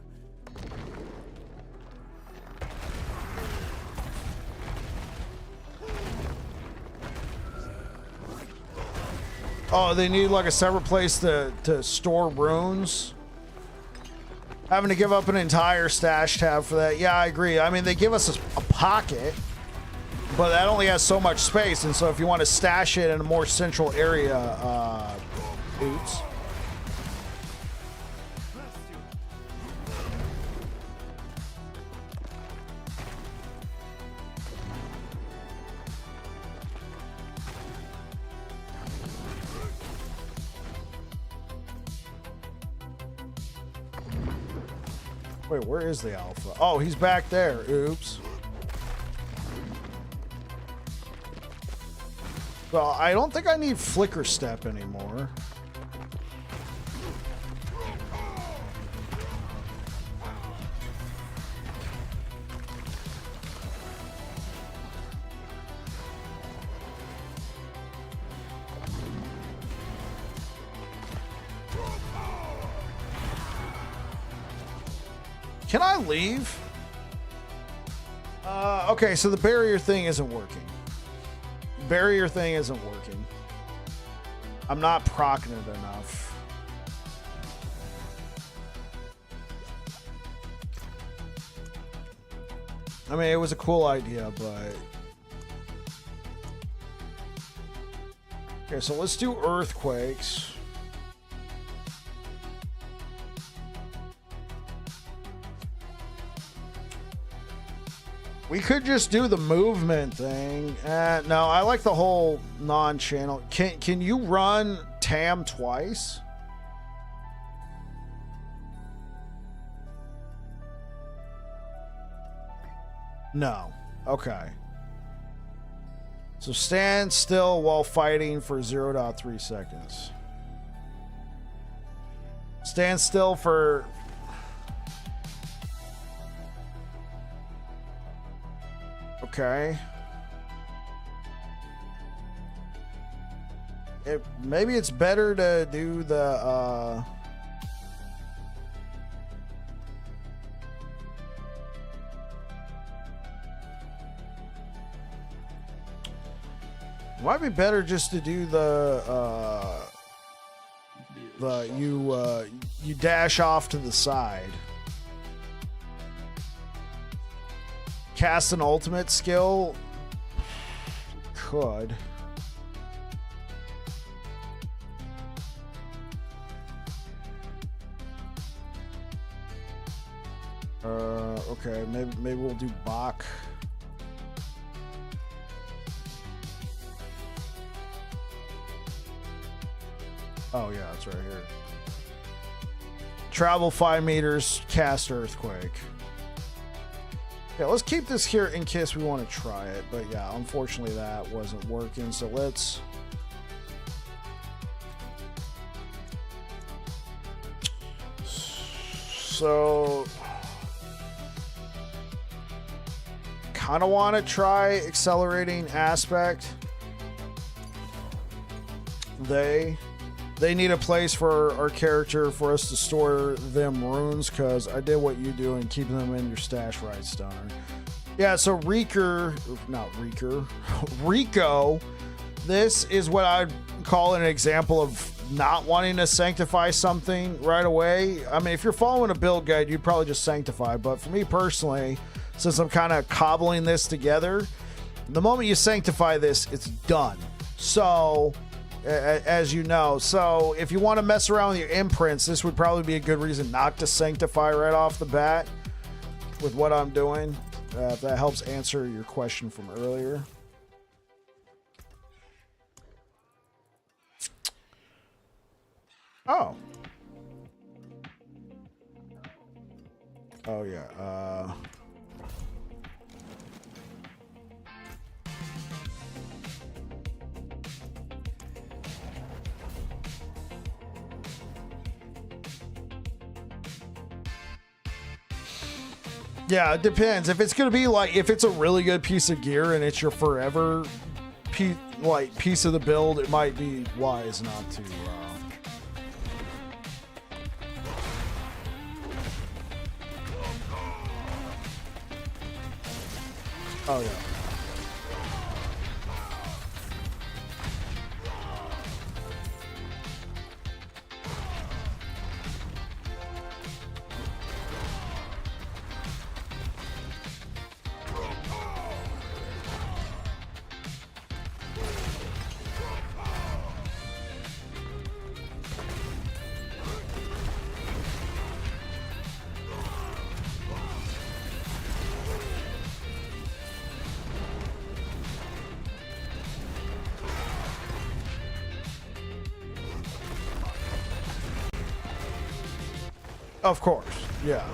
Oh, they need like a separate place to store runes. Having to give up an entire stash tab for that. Yeah, I agree. I mean, they give us a pocket, but that only has so much space. And so if you want to stash it in a more central area, oops. Wait, where is the alpha? Oh, he's back there. Oops. Well, I don't think I need flicker step anymore. Can I leave? Okay, so the barrier thing isn't working. Barrier thing isn't working. I'm not proccing it enough. I mean, it was a cool idea, but... Okay, so let's do earthquakes. We could just do the movement thing. No, I like the whole non-channel. Can you run TAM twice? No. Okay. So stand still while fighting for 0.3 seconds. Stand still for... Okay. Maybe it's better to do the might be better just to do you dash off to the side. Cast an ultimate skill. Could. Okay, maybe we'll do Bach. Oh yeah, it's right here. Travel 5 meters, cast Earthquake. Yeah, let's keep this here in case we want to try it. But yeah, unfortunately that wasn't working. So let's... So... kind of want to try Accelerating Aspect. They need a place for our character for us to store them runes, because I did what you do and keep them in your stash, right, Stoner? Yeah, so Rico, this is what I'd call an example of not wanting to sanctify something right away. I mean, if you're following a build guide, you'd probably just sanctify, but for me personally, since I'm kind of cobbling this together, the moment you sanctify this, it's done. So... as you know, so if you want to mess around with your imprints, this would probably be a good reason not to sanctify right off the bat with what I'm doing. If that helps answer your question from earlier. Oh. Oh yeah. Yeah, it depends. If it's going to be like, if it's a really good piece of gear and it's your forever piece of the build, it might be wise not to. Oh, yeah. Of course, yeah.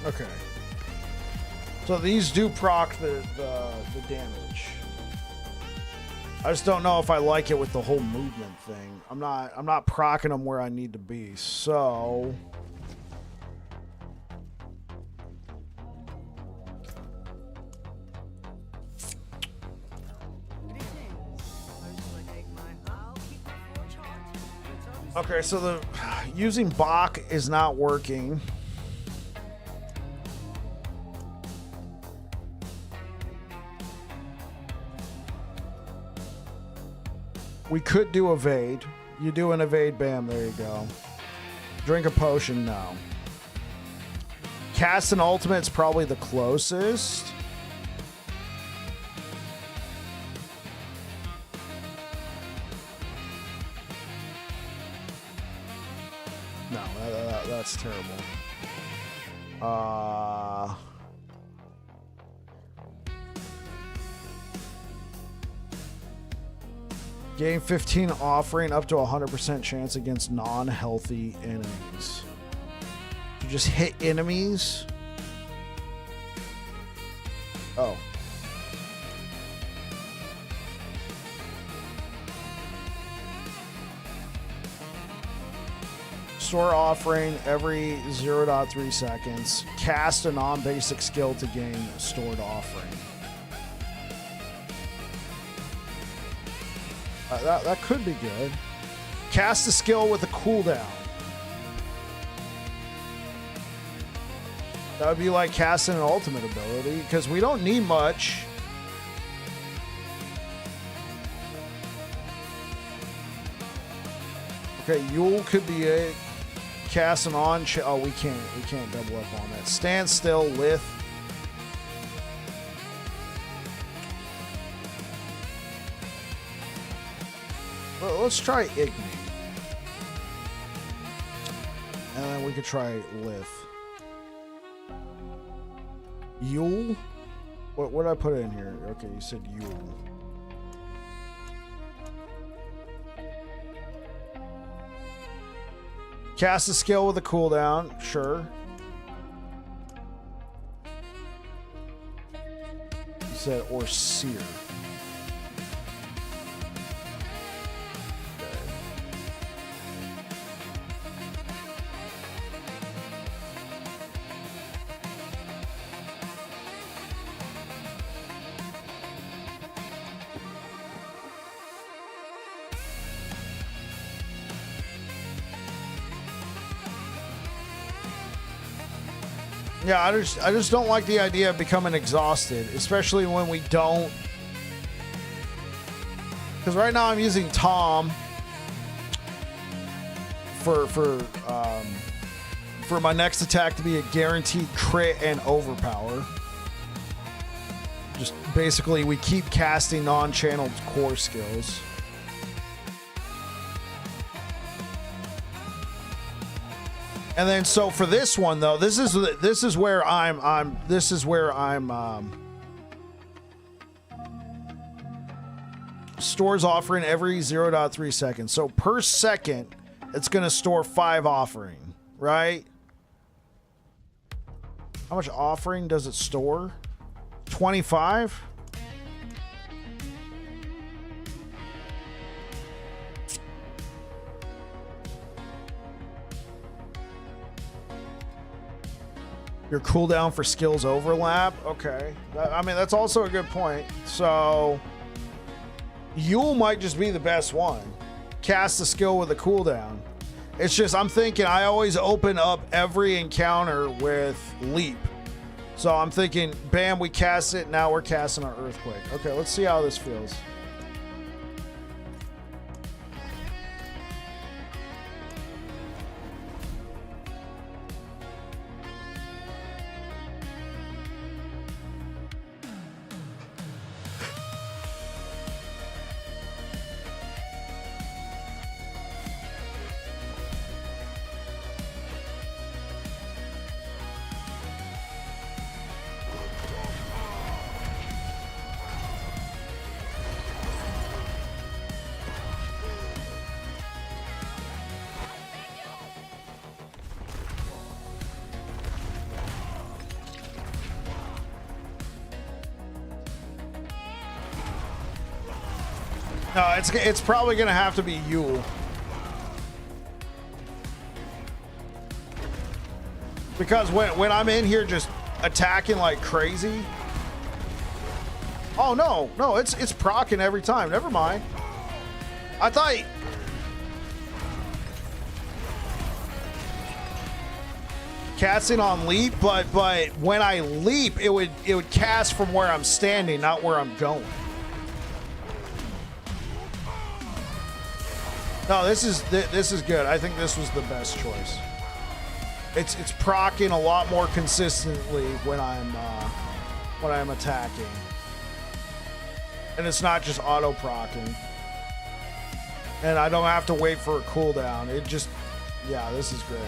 Okay. So these do proc the damage. I just don't know if I like it with the whole movement thing. I'm not proccing them where I need to be. So okay, so the using Bach is not working. We could do evade. You do an evade, bam, there you go. Drink a potion, no. Cast an ultimate's probably the closest. No, that's terrible. Gain 15 offering up to 100% chance against non-healthy enemies. You just hit enemies. Oh. Store offering every 0.3 seconds. Cast a non-basic skill to gain stored offering. That could be good. Cast a skill with a cooldown. That would be like casting an ultimate ability, because we don't need much. Okay, Yule could be a cast an on. Oh, we can't double up on that. Stand still, Lith. Well, let's try Igni. And then we could try Lith. Yule? What did I put in here? Okay, you said Yule. Cast a skill with a cooldown, sure. You said or seer. Yeah, I just don't like the idea of becoming exhausted, especially when we don't. Because right now I'm using Tom for my next attack to be a guaranteed crit and overpower. Just basically we keep casting non-channeled core skills. And then so for this one though, this is where I'm stores offering every 0.3 seconds. So per second, it's gonna store 5 offering, right? How much offering does it store? 25? Your cooldown for skills overlap. Okay. I mean, that's also a good point. So Yule might just be the best one. Cast a skill with a cooldown. It's just, I'm thinking I always open up every encounter with leap. So I'm thinking, bam, we cast it. Now we're casting our earthquake. Okay, let's see how this feels. No, it's probably gonna have to be Yule. Because when I'm in here just attacking like crazy. Oh no, it's proccing every time. Never mind. I thought casting on leap, but when I leap, it would cast from where I'm standing, not where I'm going. No, this is good. I think this was the best choice. It's proccing a lot more consistently when I'm attacking, and it's not just auto proccing. And I don't have to wait for a cooldown. It just, yeah, this is great.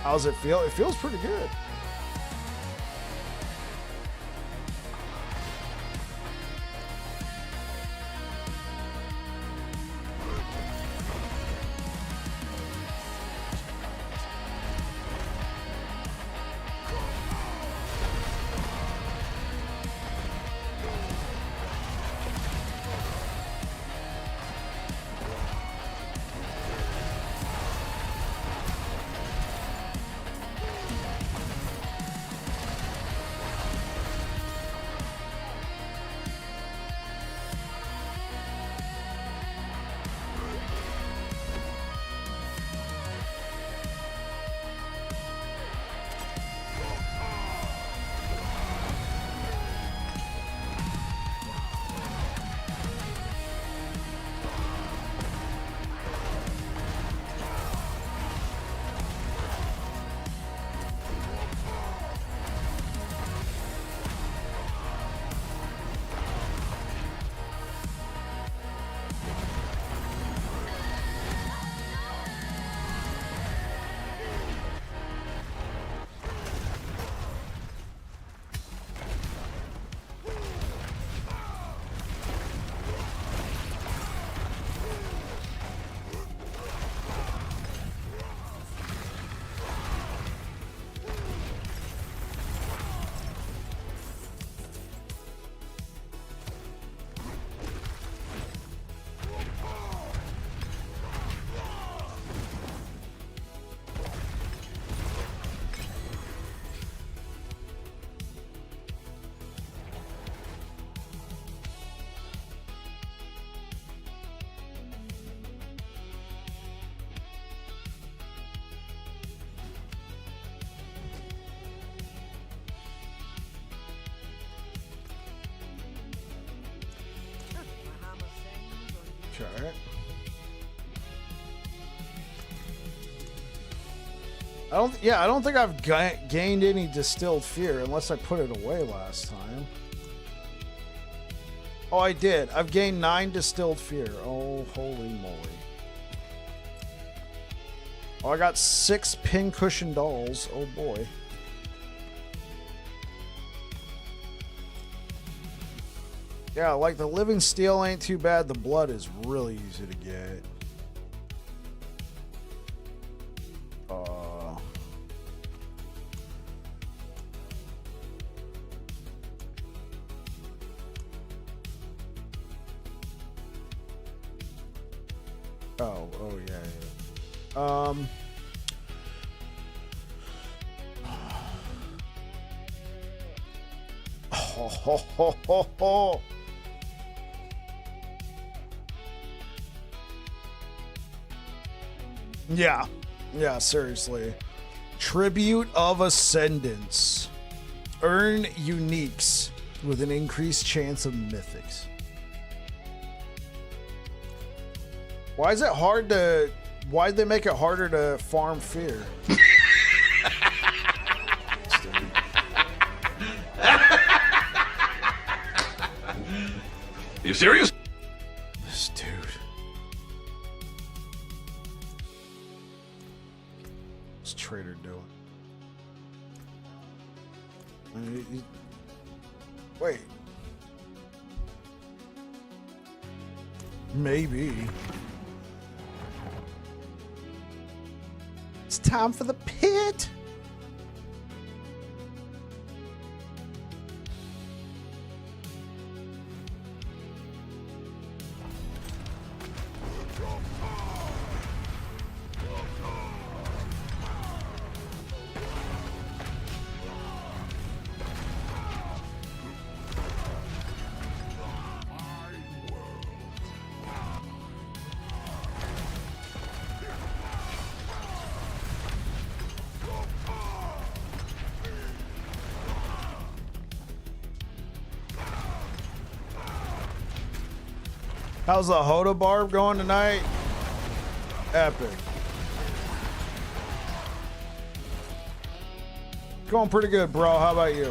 How's it feel? It feels pretty good. Okay. I don't think I've gained any distilled fear unless I put it away last time. Oh, I did. I've gained 9 distilled fear. Oh, holy moly. Oh, I got 6 pincushion dolls. Oh boy. Yeah, like the living steel ain't too bad. The blood is really easy to get. Oh yeah. Ho, ho, ho, ho, ho. Yeah, seriously. Tribute of Ascendance. Earn uniques with an increased chance of mythics. Why'd they make it harder to farm fear? Are you serious? This dude. What's Trader doing? Wait. Maybe. It's time for the pit. How's the Hoda Barb going tonight? Epic. Going pretty good, bro. How about you?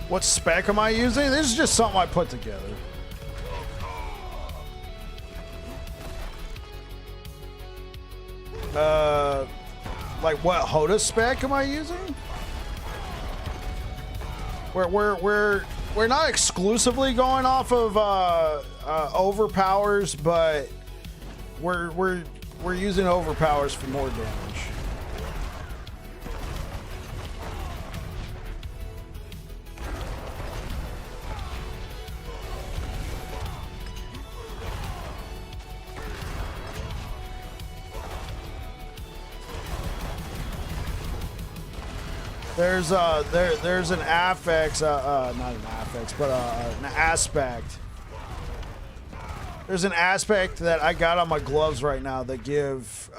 What spec am I using? This is just something I put together. Like what Hoda spec am I using? We're not exclusively going off of overpowers, but we're using overpowers for more damage. There's an affix, not an affix, but an aspect. There's an aspect that I got on my gloves right now that give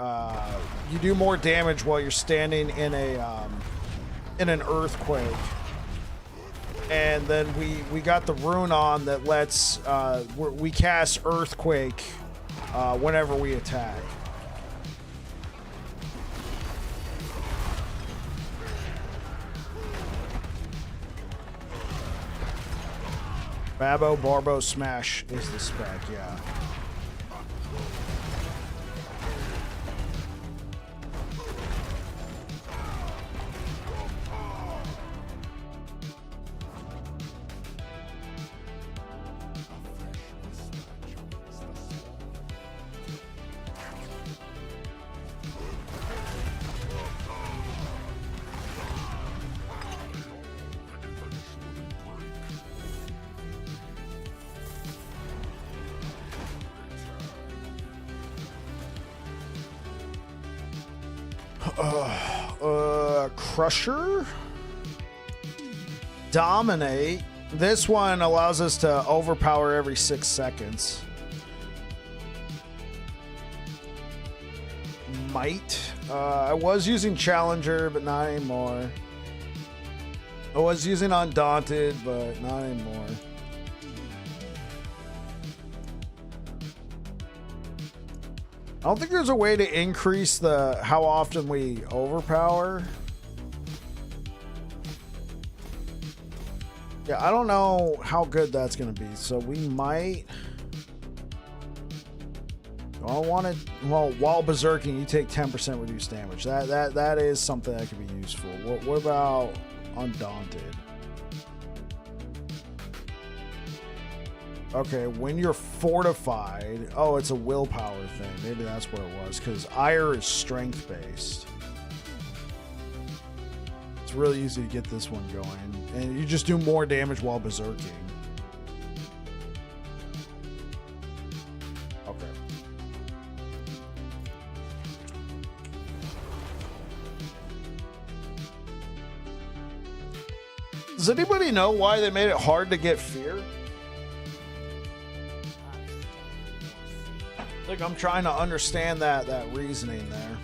you do more damage while you're standing in an earthquake. And then we got the rune on that lets we cast earthquake whenever we attack. Barbo Smash is the spec, yeah. Crusher? Dominate. This one allows us to overpower every 6 seconds. Might. I was using Challenger, but not anymore. I was using Undaunted, but not anymore. I don't think there's a way to increase how often we overpower. Yeah, I don't know how good that's going to be, so we might... I don't want it... Well, while berserking, you take 10% reduced damage. That is something that could be useful. What about Undaunted? Okay, when you're fortified... Oh, it's a willpower thing. Maybe that's what it was, because Ire is strength-based. It's really easy to get this one going. And you just do more damage while berserking. Okay. Does anybody know why they made it hard to get fear? Like, I'm trying to understand that reasoning there.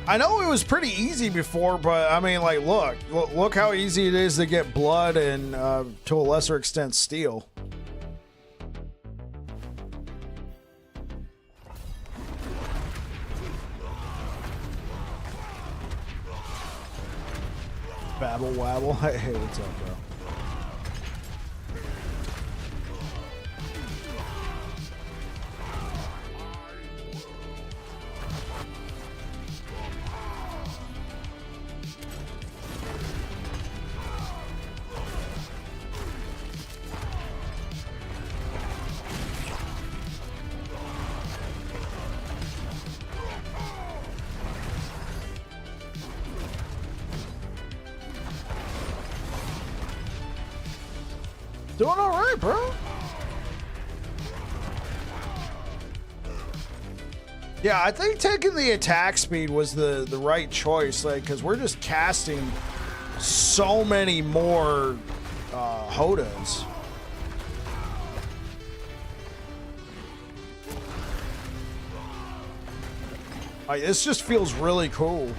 I know it was pretty easy before, but I mean, like, look how easy it is to get blood and, to a lesser extent, steel. Babble wabble. Hey, what's up, bro? Doing all right, bro. Yeah, I think taking the attack speed was the right choice, like, because we're just casting so many more Hodas. Like, this just feels really cool.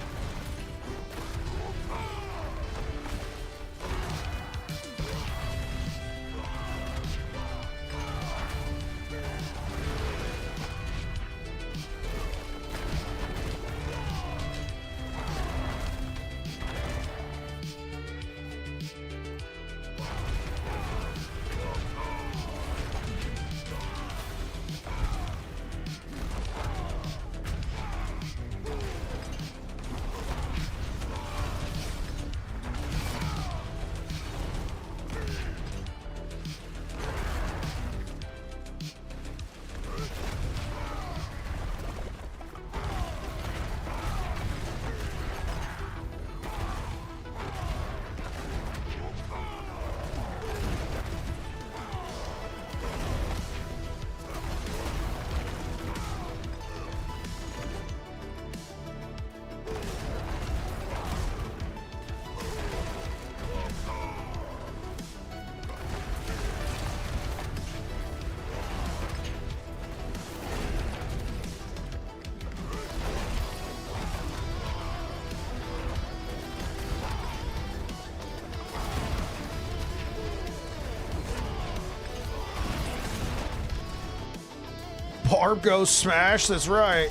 Barb goes smash, that's right.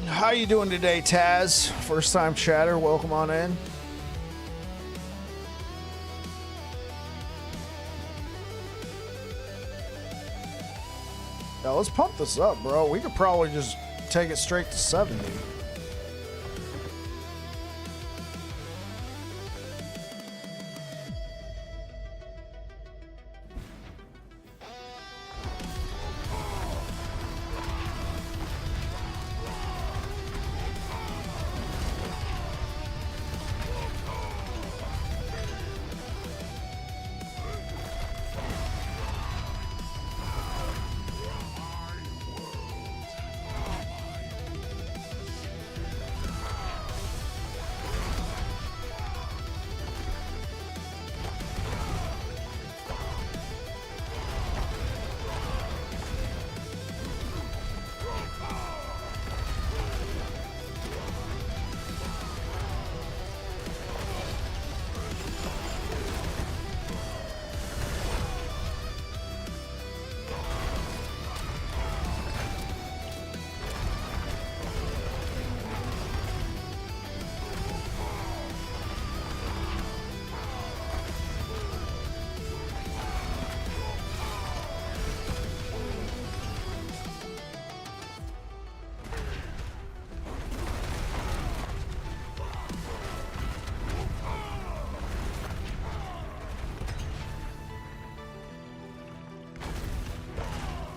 How you doing today, Taz? First time chatter, welcome on in. Now let's pump this up, bro. We could probably just take it straight to 70.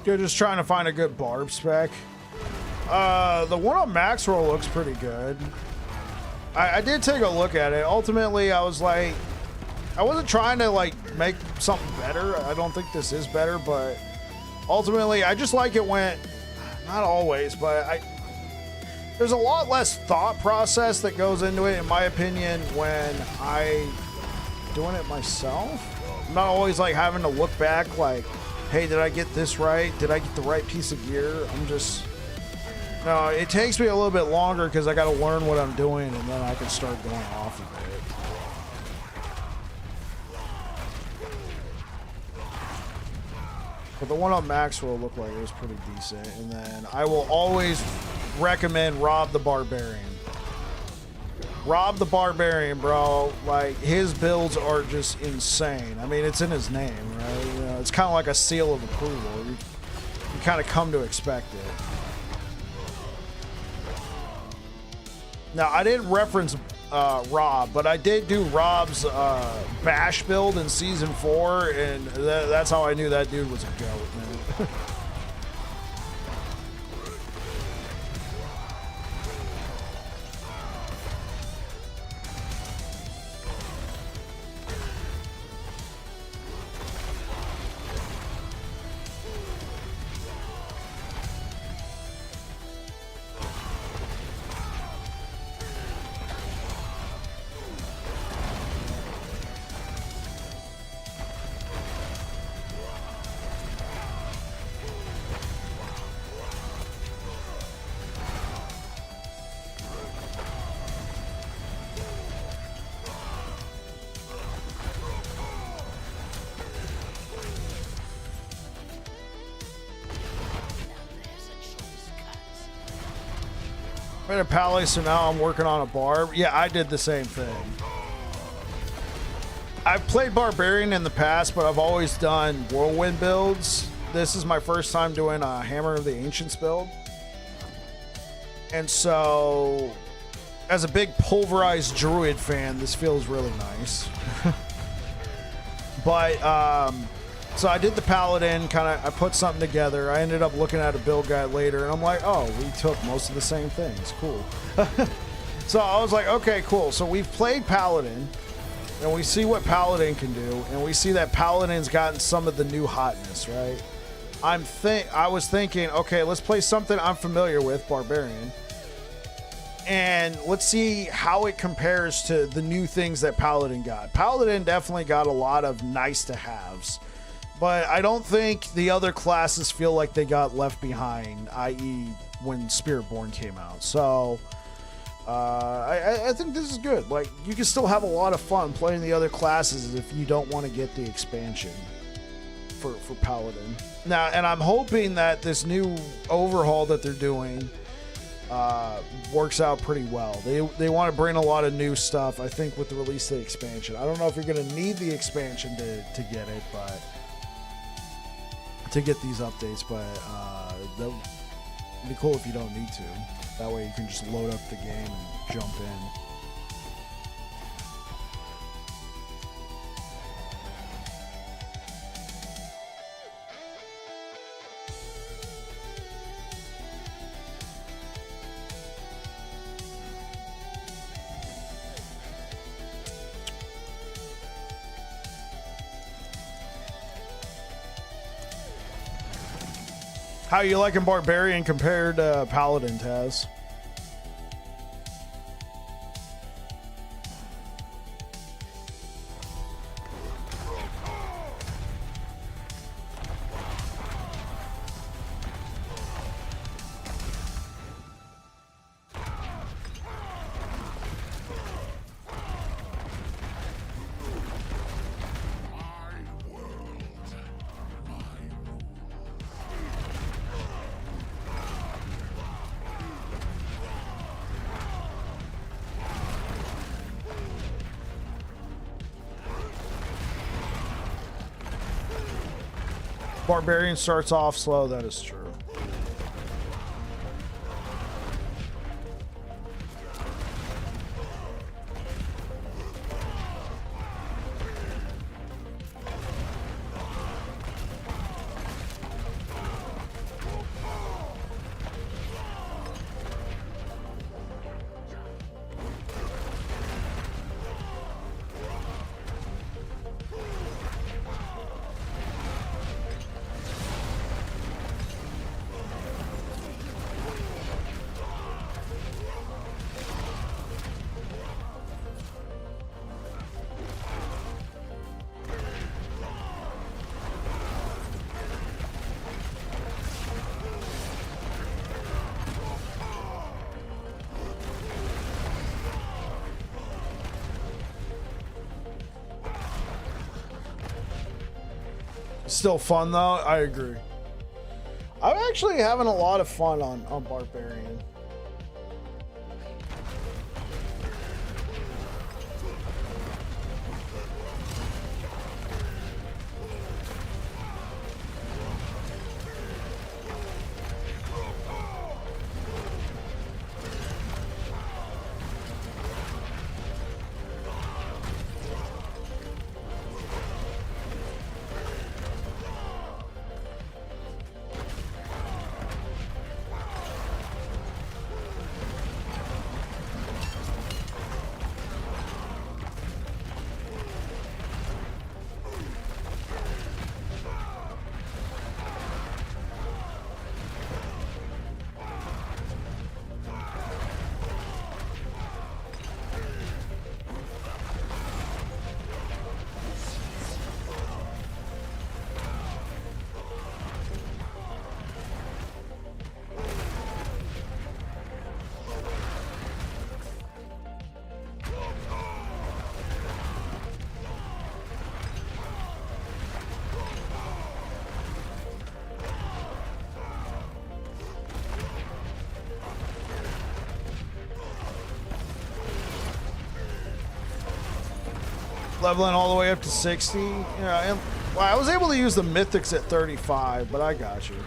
You're just trying to find a good barb spec. The one on max roll looks pretty good. I did take a look at it. Ultimately, I was like, I wasn't trying to like make something better. I don't think this is better, but ultimately, I just like it when, not always, but there's a lot less thought process that goes into it, in my opinion, when I doing it myself. I'm not always like having to look back like, hey, did I get this right? Did I get the right piece of gear? No, it takes me a little bit longer because I got to learn what I'm doing, and then I can start going off of it. But the one on max roll looked like it was pretty decent. And then I will always recommend Rob the Barbarian. Rob the Barbarian, bro. Like, his builds are just insane. I mean, it's in his name, right? You know, it's kind of like a seal of approval. You kind of come to expect it. Now, I didn't reference Rob, but I did do Rob's Bash build in Season 4, and that's how I knew that dude was a goat, man. I'm in a pally, so now I'm working on a barb. Yeah, I did the same thing. I've played Barbarian in the past, but I've always done Whirlwind builds. This is my first time doing a Hammer of the Ancients build. And so, as a big pulverized druid fan, this feels really nice. But, so I did the Paladin, I put something together. I ended up looking at a build guide later, and I'm like, oh, we took most of the same things. Cool. So I was like, okay, cool. So we've played Paladin, and we see what Paladin can do, and we see that Paladin's gotten some of the new hotness, right? I was thinking, okay, let's play something I'm familiar with, Barbarian, and let's see how it compares to the new things that Paladin got. Paladin definitely got a lot of nice to haves, but I don't think the other classes feel like they got left behind, i.e. when Spiritborn came out. So I think this is good. Like, you can still have a lot of fun playing the other classes if you don't want to get the expansion for Paladin. Now, and I'm hoping that this new overhaul that they're doing works out pretty well. They want to bring a lot of new stuff, I think, with the release of the expansion. I don't know if you're going to need the expansion to get it, but to get these updates, but that would be cool if you don't need to. That way you can just load up the game and jump in. How you liking Barbarian compared to Paladin, Taz? Barbarian starts off slow, that is true. Still fun though, I agree. I'm actually having a lot of fun on Barbarian. leveling all the way up to 60. Yeah, and, well, I was able to use the mythics at 35, but I got you.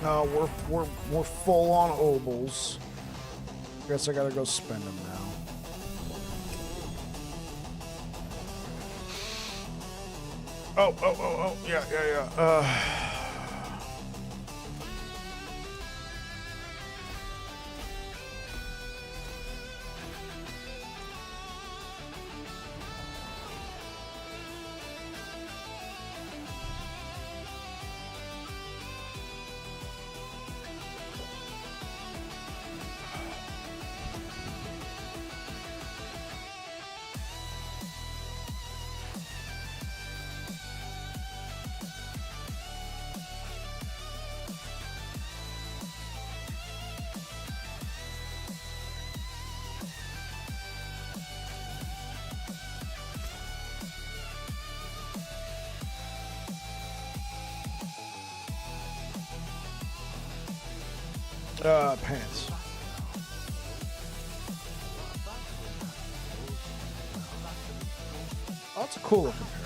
No, we're full on obols. Guess I gotta go spend them now. Oh, yeah. Pants. Oh, that's a cool looking pair.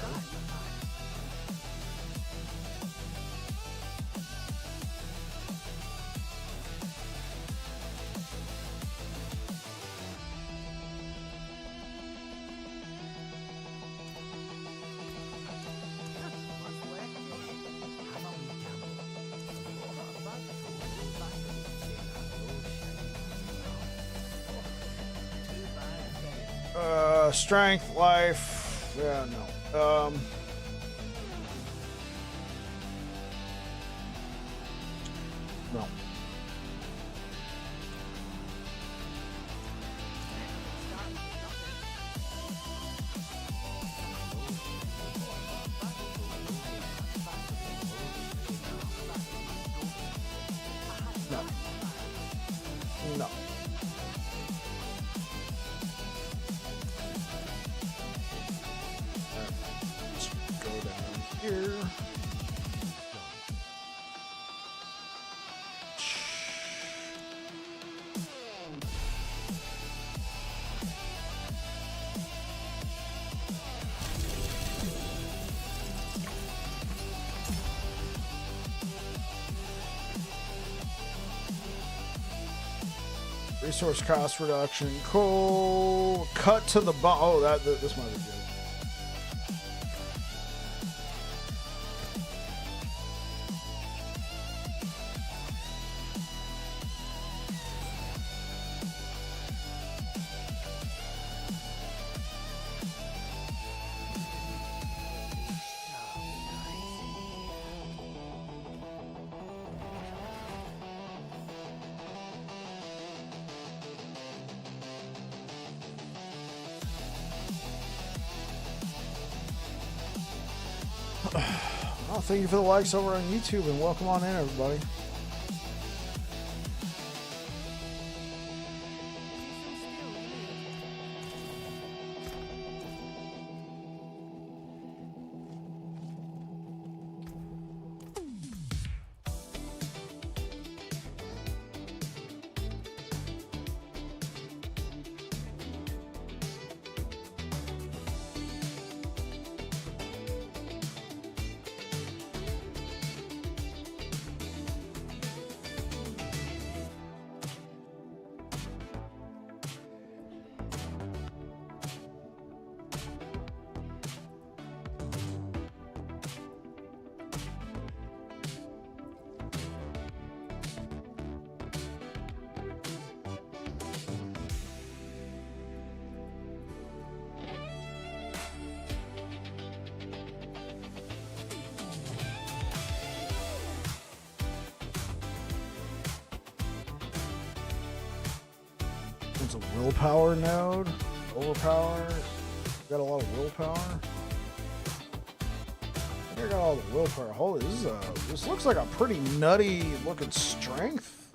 Strength, life, yeah, no. No. No. No. Here. Resource cost reduction. Cool. Cut to the bone. Oh, this might be good. Oh, thank you for the likes over on YouTube and welcome on in, everybody. It's a willpower node. Overpower. Got a lot of willpower. I think I got all the willpower. Holy, this looks like a pretty nutty looking strength.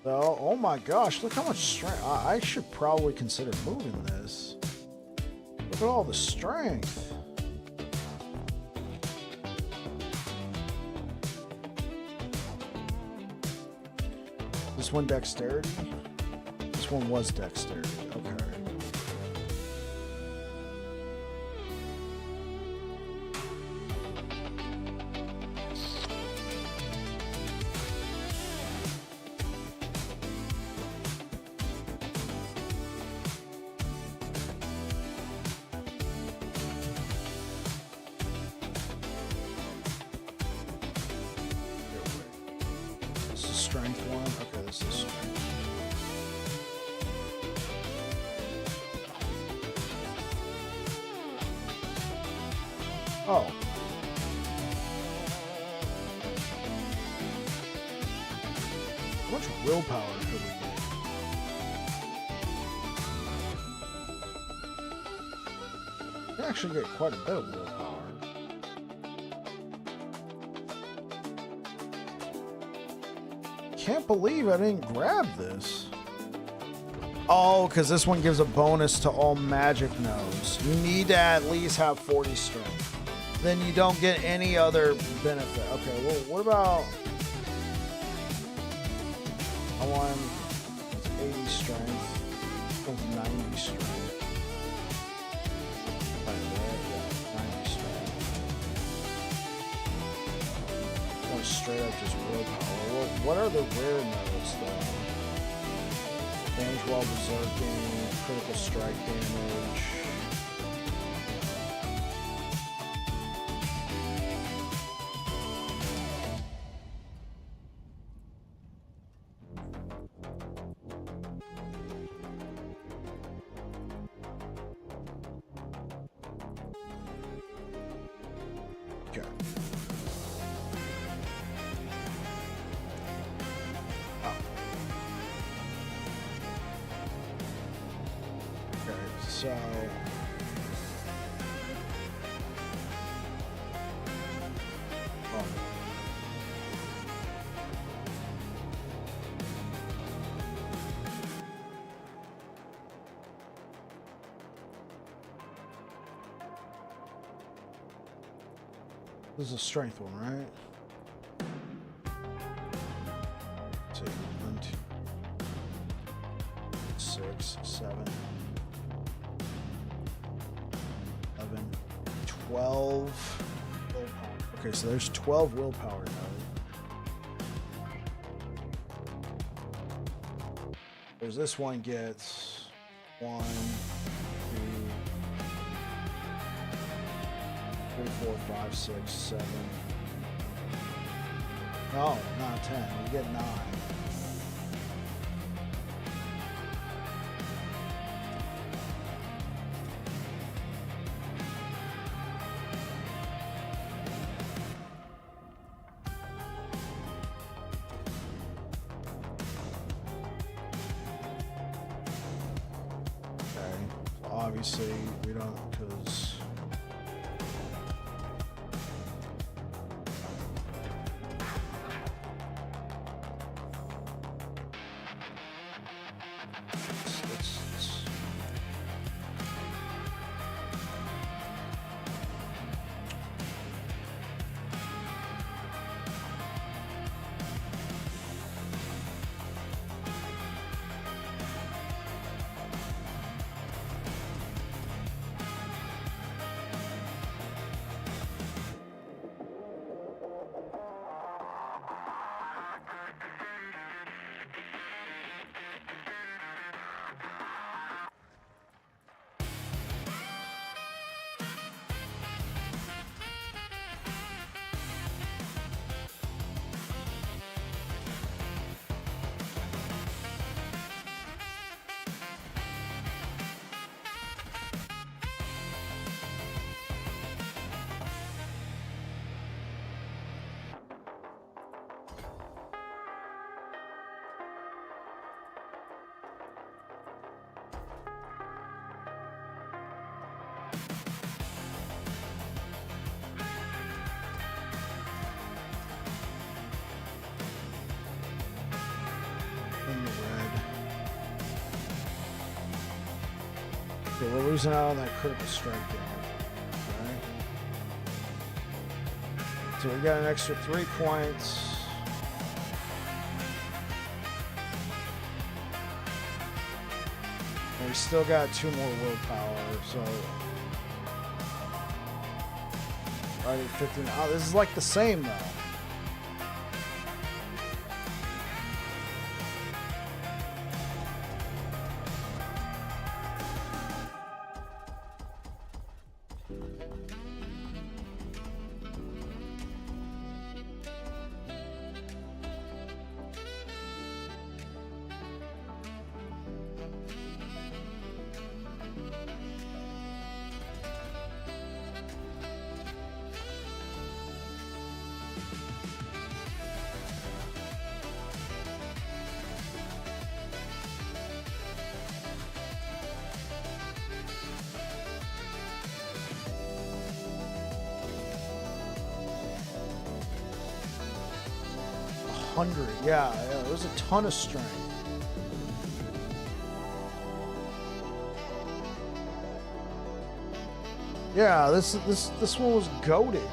So, oh my gosh, look how much strength. I should probably consider moving this. Look at all the strength. This one dexterity? This one was dexterity. Okay. Strength one. Okay, this is strength. Oh. How much willpower could we get? We actually get quite a bit of willpower. Can't believe I didn't grab this. Oh, because this one gives a bonus to all magic nodes. You need to at least have 40 strength. Then you don't get any other benefit. Okay, well, what about... I want 80 strength with 90 strength. 90 strength. Or straight up just willpower. Well, what are the rare nodes though? Damage while berserking, critical strike damage. Okay. So this is a strength one, right? Let's see, 1, 2, 6, 7. 12 willpower. Okay, so there's 12 willpower now. There's this one gets 1, 2, 3, 4, 5, 6, 7. No, not 10. You get 9. Obviously, we don't, because Okay, we're losing out on that critical strike down. Okay. So we got an extra 3 points. And we still got 2 more willpower, so already 15. Oh, this is like the same though. Yeah, it was a ton of strength. Yeah, this one was goated.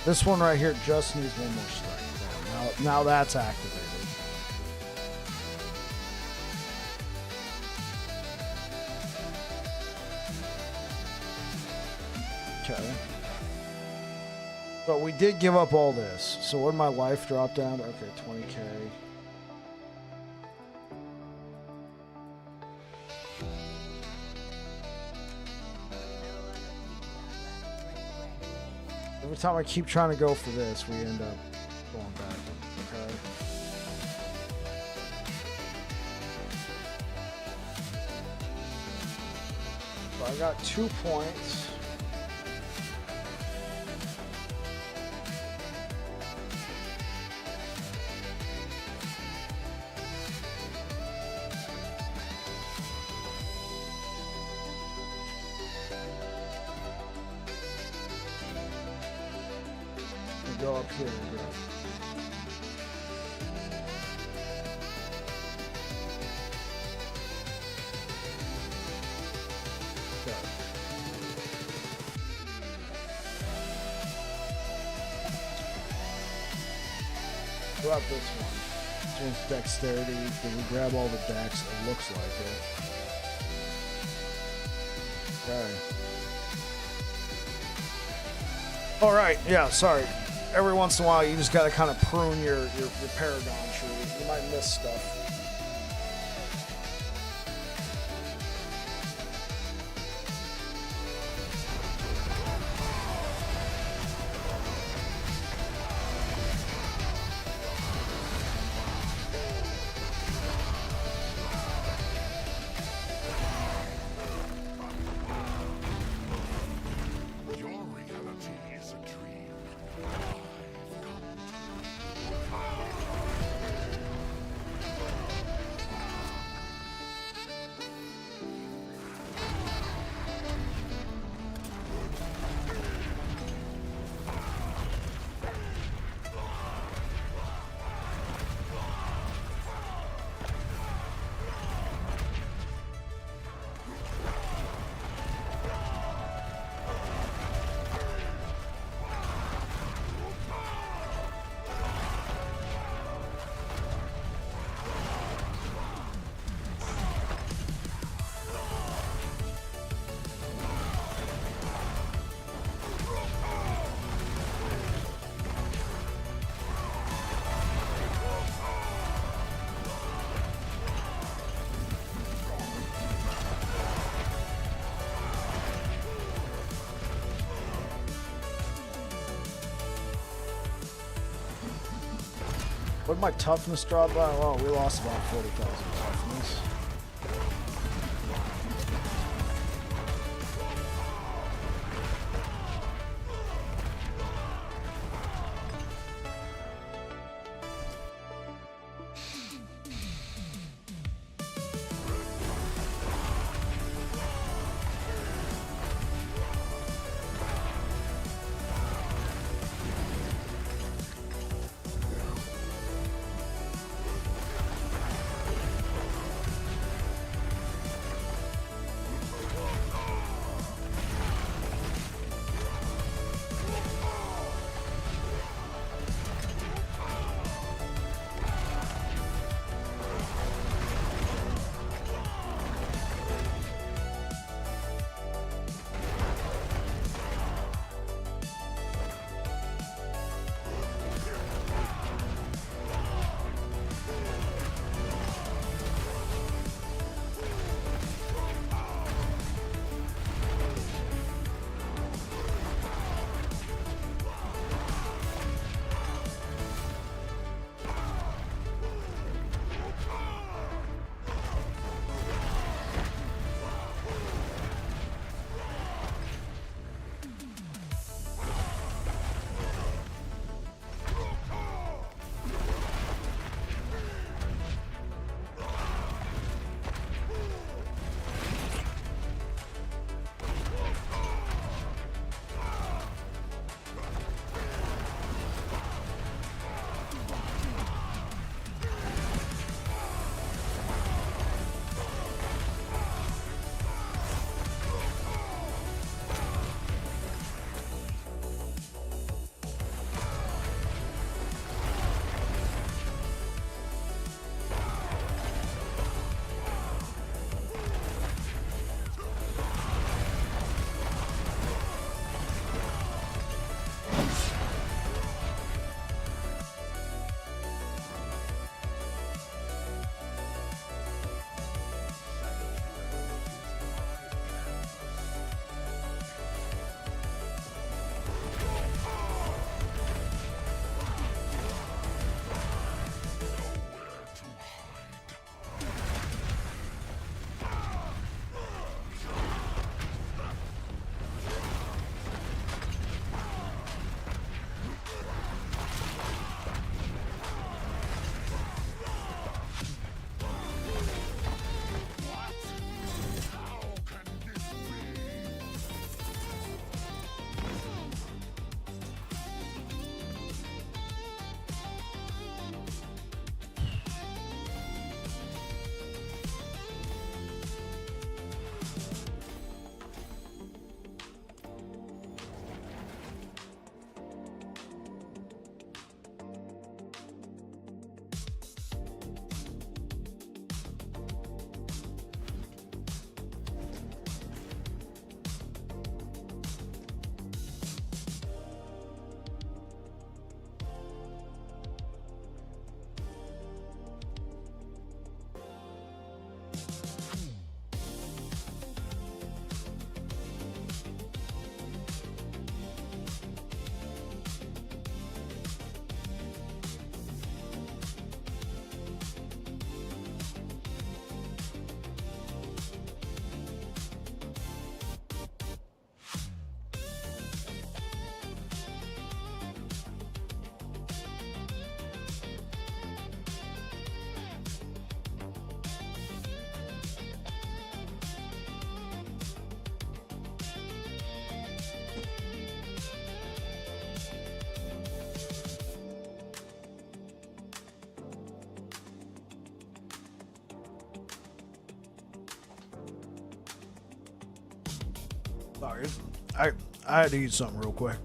This one right here just needs one more strike. Now that's activated. Okay. But we did give up all this. So what did my life drop down to? Okay, 20k. Every time I keep trying to go for this, we end up going back. Okay. So I got 2 points. Go up here and go. Okay. Grab this one. Change dexterity. Did we grab all the dex? It looks like it. Okay. All right. Yeah. Sorry. Every once in a while, you just got to kind of prune your paragon tree. You might miss stuff. What did my toughness drop by? Well, we lost about 40,000 toughness. Sorry, I had to eat something real quick.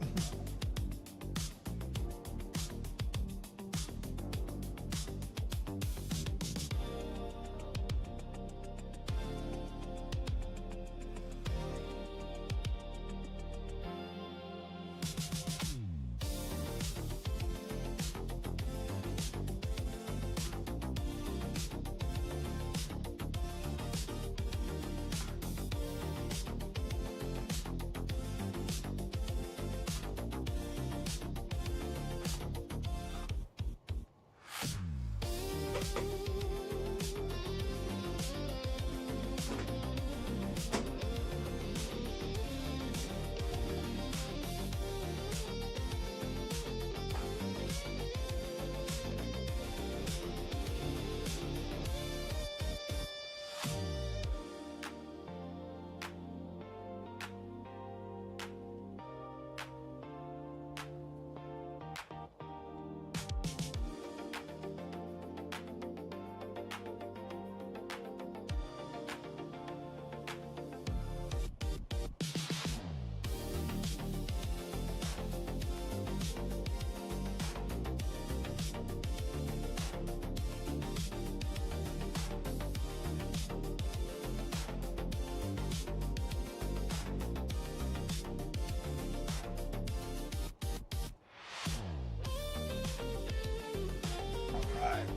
Alright,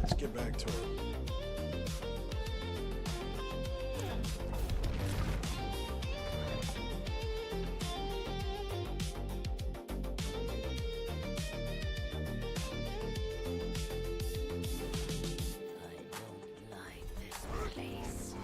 let's get back to it. I don't like this place.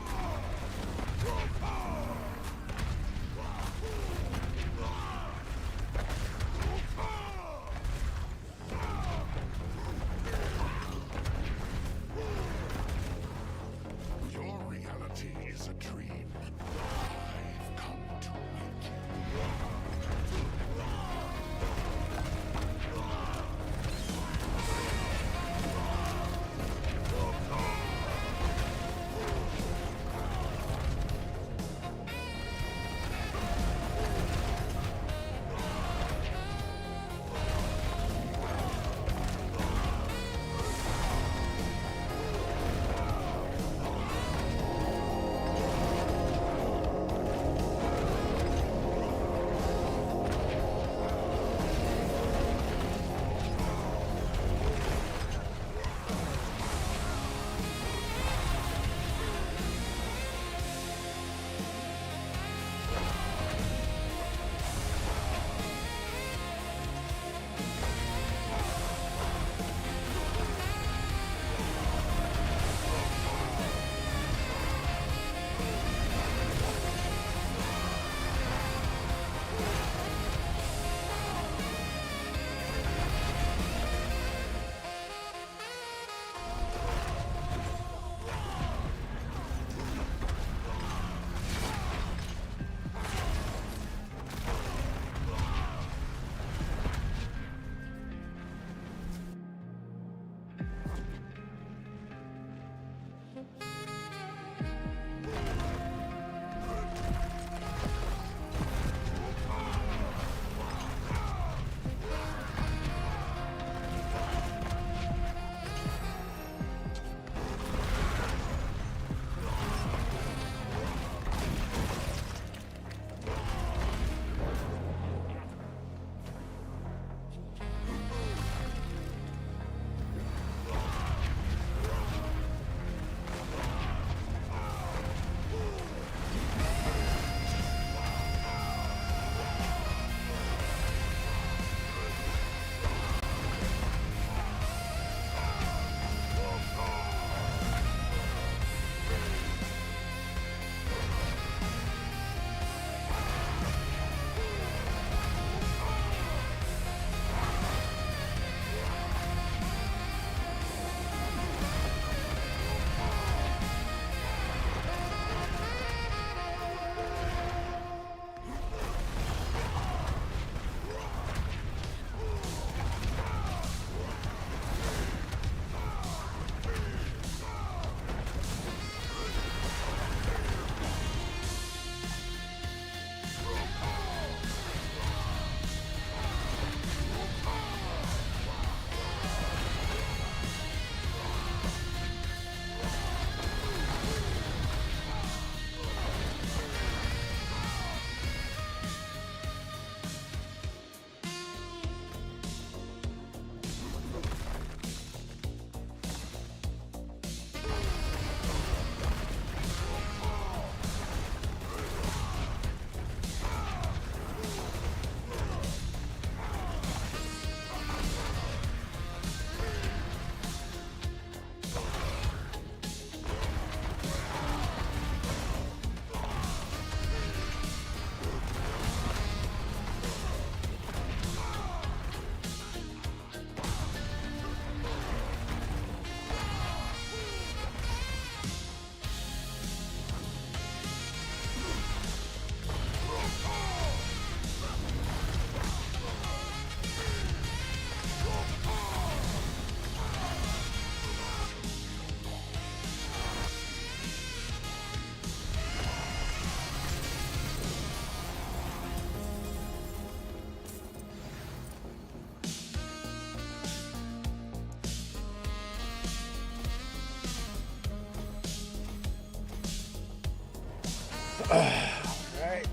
Alright.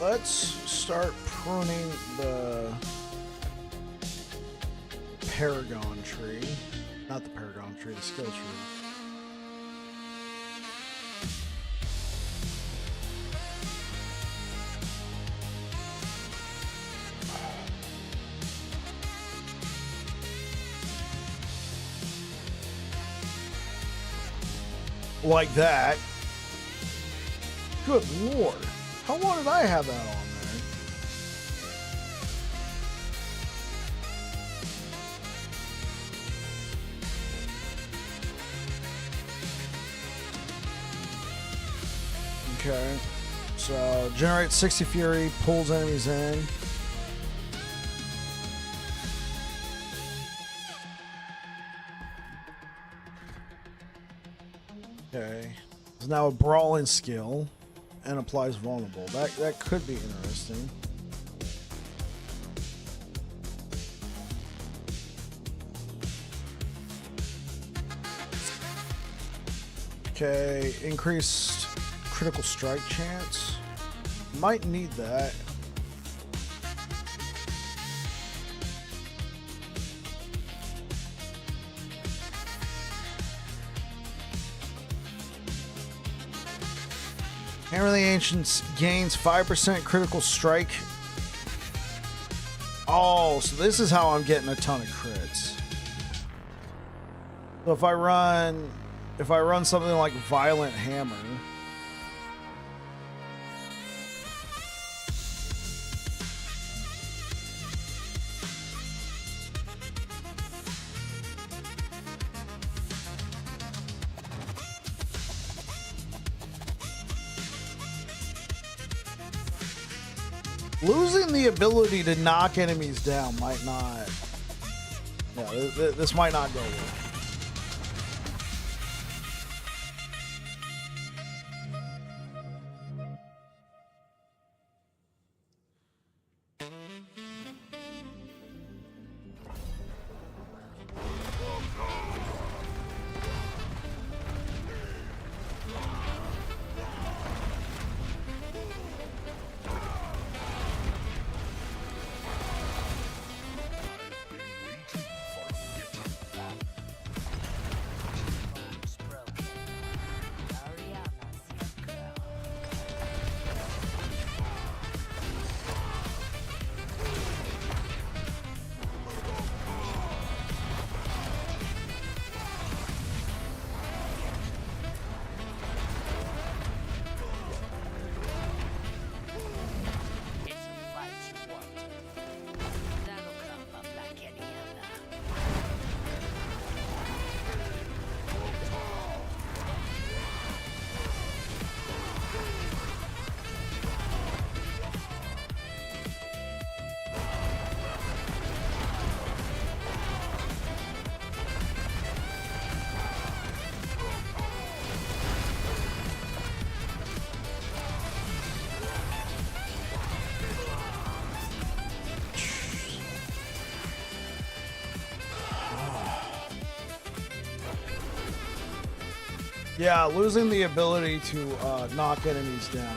Let's start pruning the Paragon tree. Not the Paragon tree, the skill tree. Like that. Good lord. How long did I have that on there? Okay. So, generates 60 fury, pulls enemies in. Okay. There's now a brawling skill. And applies vulnerable. That could be interesting. Okay, increased critical strike chance. Might need that. Hammer of the Ancients gains 5% critical strike. Oh, so this is how I'm getting a ton of crits. So if I run something like Violent Hammer, losing the ability to knock enemies down might not. Yeah, this might not go well. Yeah, losing the ability to knock enemies down.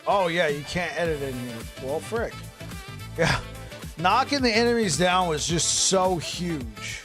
Oh yeah, you can't edit in here. Well, frick. Yeah, knocking the enemies down was just so huge.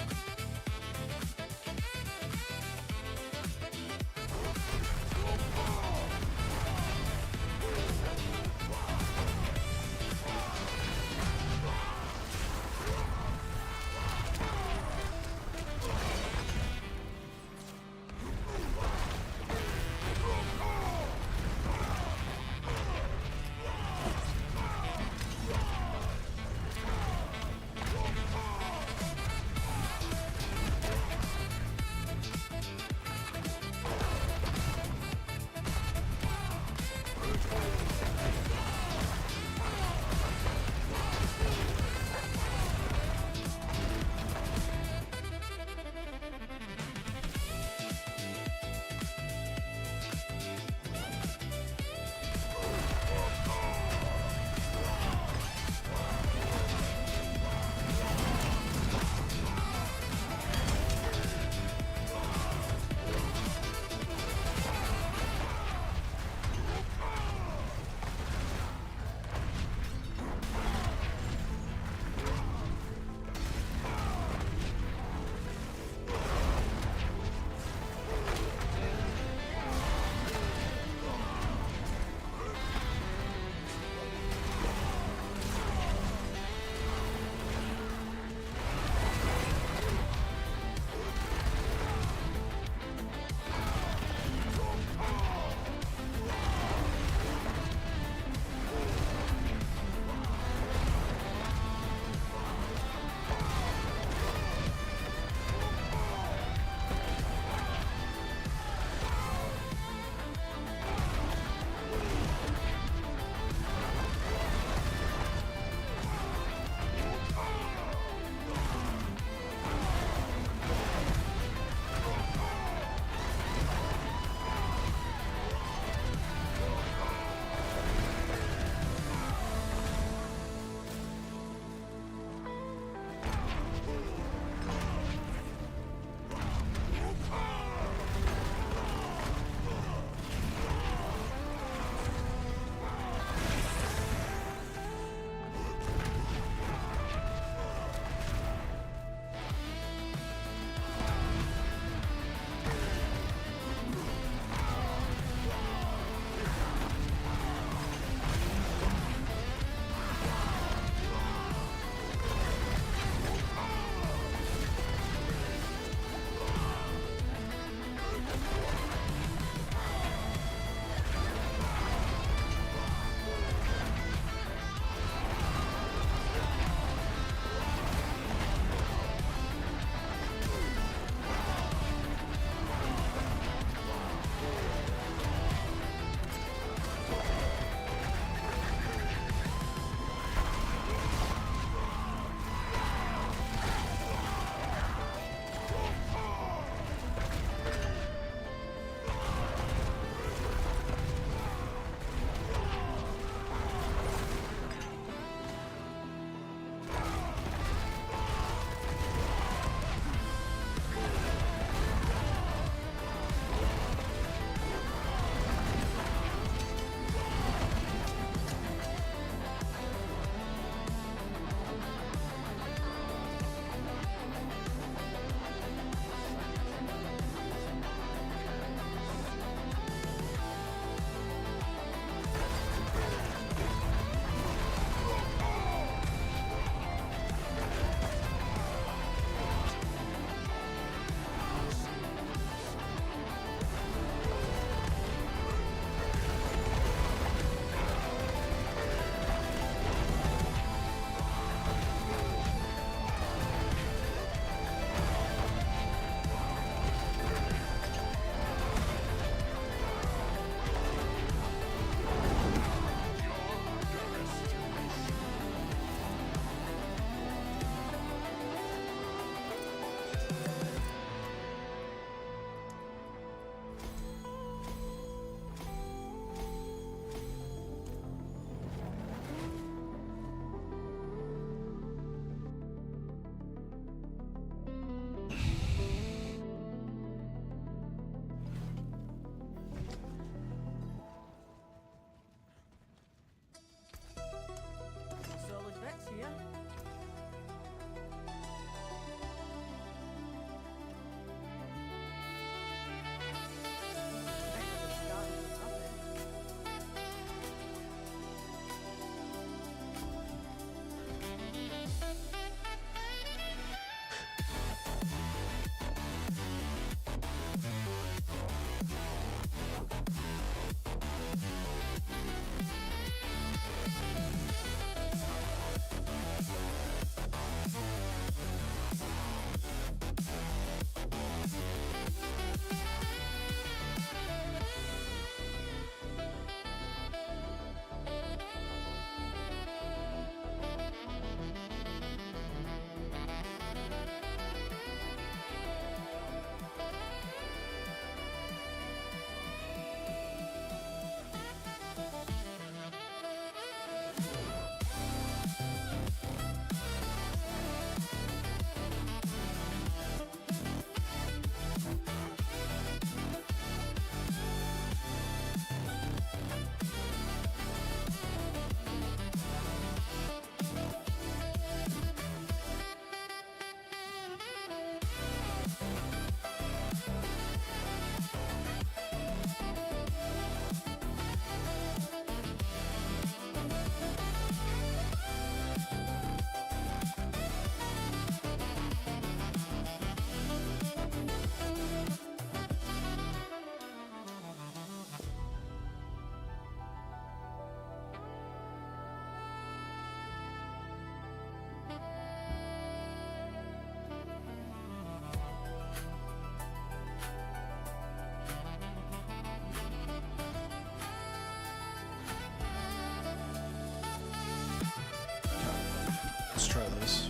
this.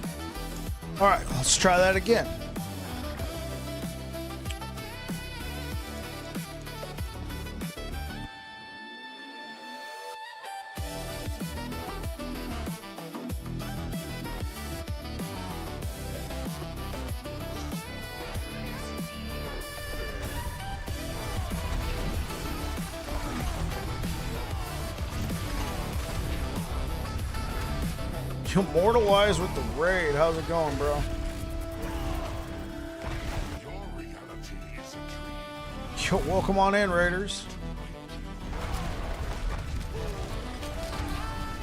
All right, let's try that again. Immortalized with the raid. How's it going, bro? Yo, welcome on in, Raiders.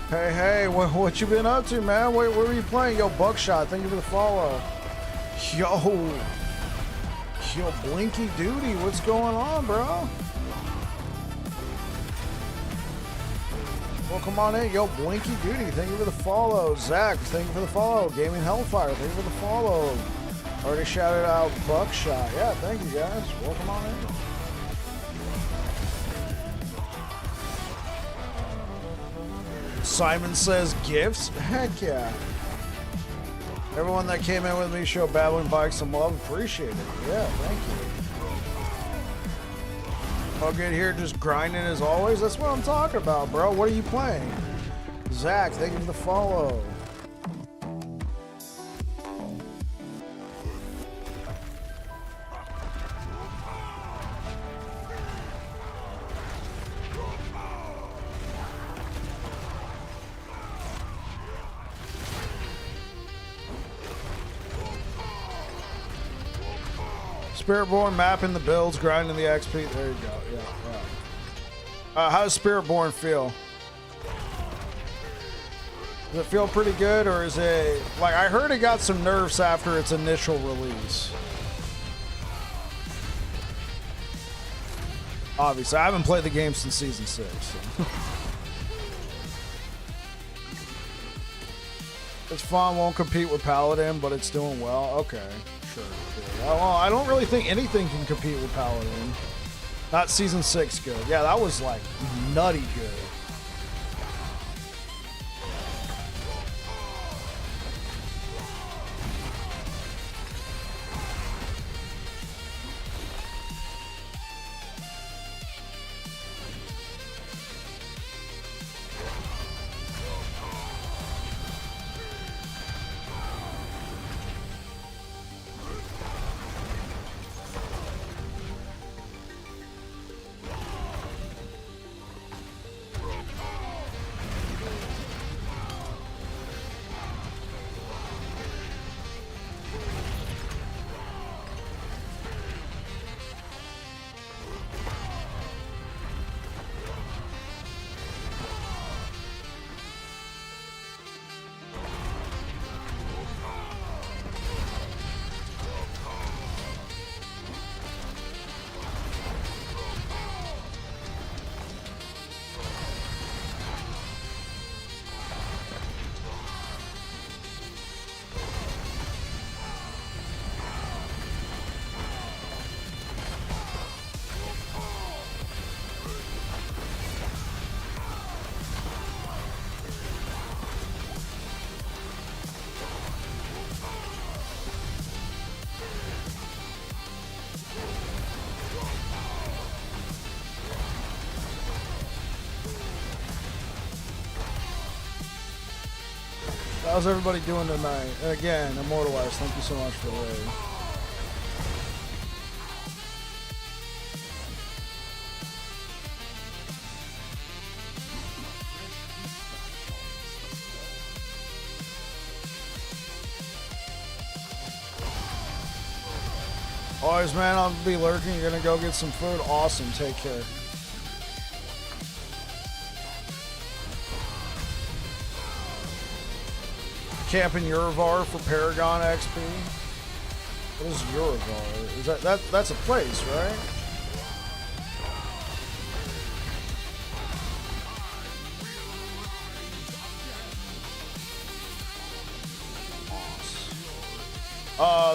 Hey, what you been up to, man? Wait, where were you playing? Yo, Buckshot, thank you for the follow. Yo, Blinky Duty, what's going on, bro? Welcome on in. Yo, Blinky Duty, thank you for the follow. Zach, thank you for the follow. Gaming Hellfire, thank you for the follow. Already shouted out Buckshot. Yeah, thank you guys. Welcome on in. Simon says gifts. Heck yeah. Everyone that came in with me showed Babbling Bike some love. Appreciate it. Yeah, thank you. I'll get here just grinding as always. That's what I'm talking about, bro. What are you playing? Zach, thank you for the follow. Spiritborn mapping the builds, grinding the XP. There you go. Yeah. How does Spiritborn feel? Does it feel pretty good, or is it like I heard it got some nerfs after its initial release? Obviously, I haven't played the game since season 6. So. It's fun, won't compete with Paladin, but it's doing well. Okay, sure. Well, I don't really think anything can compete with Paladin. Not season 6 good. Yeah, that was like nutty good. How's everybody doing tonight? Again, Immortalized, thank you so much for the raid. Always, man, I'll be lurking. You're gonna go get some food. Awesome, take care. Camping Urivar for Paragon XP. What is Urivar? Is that's a place, right?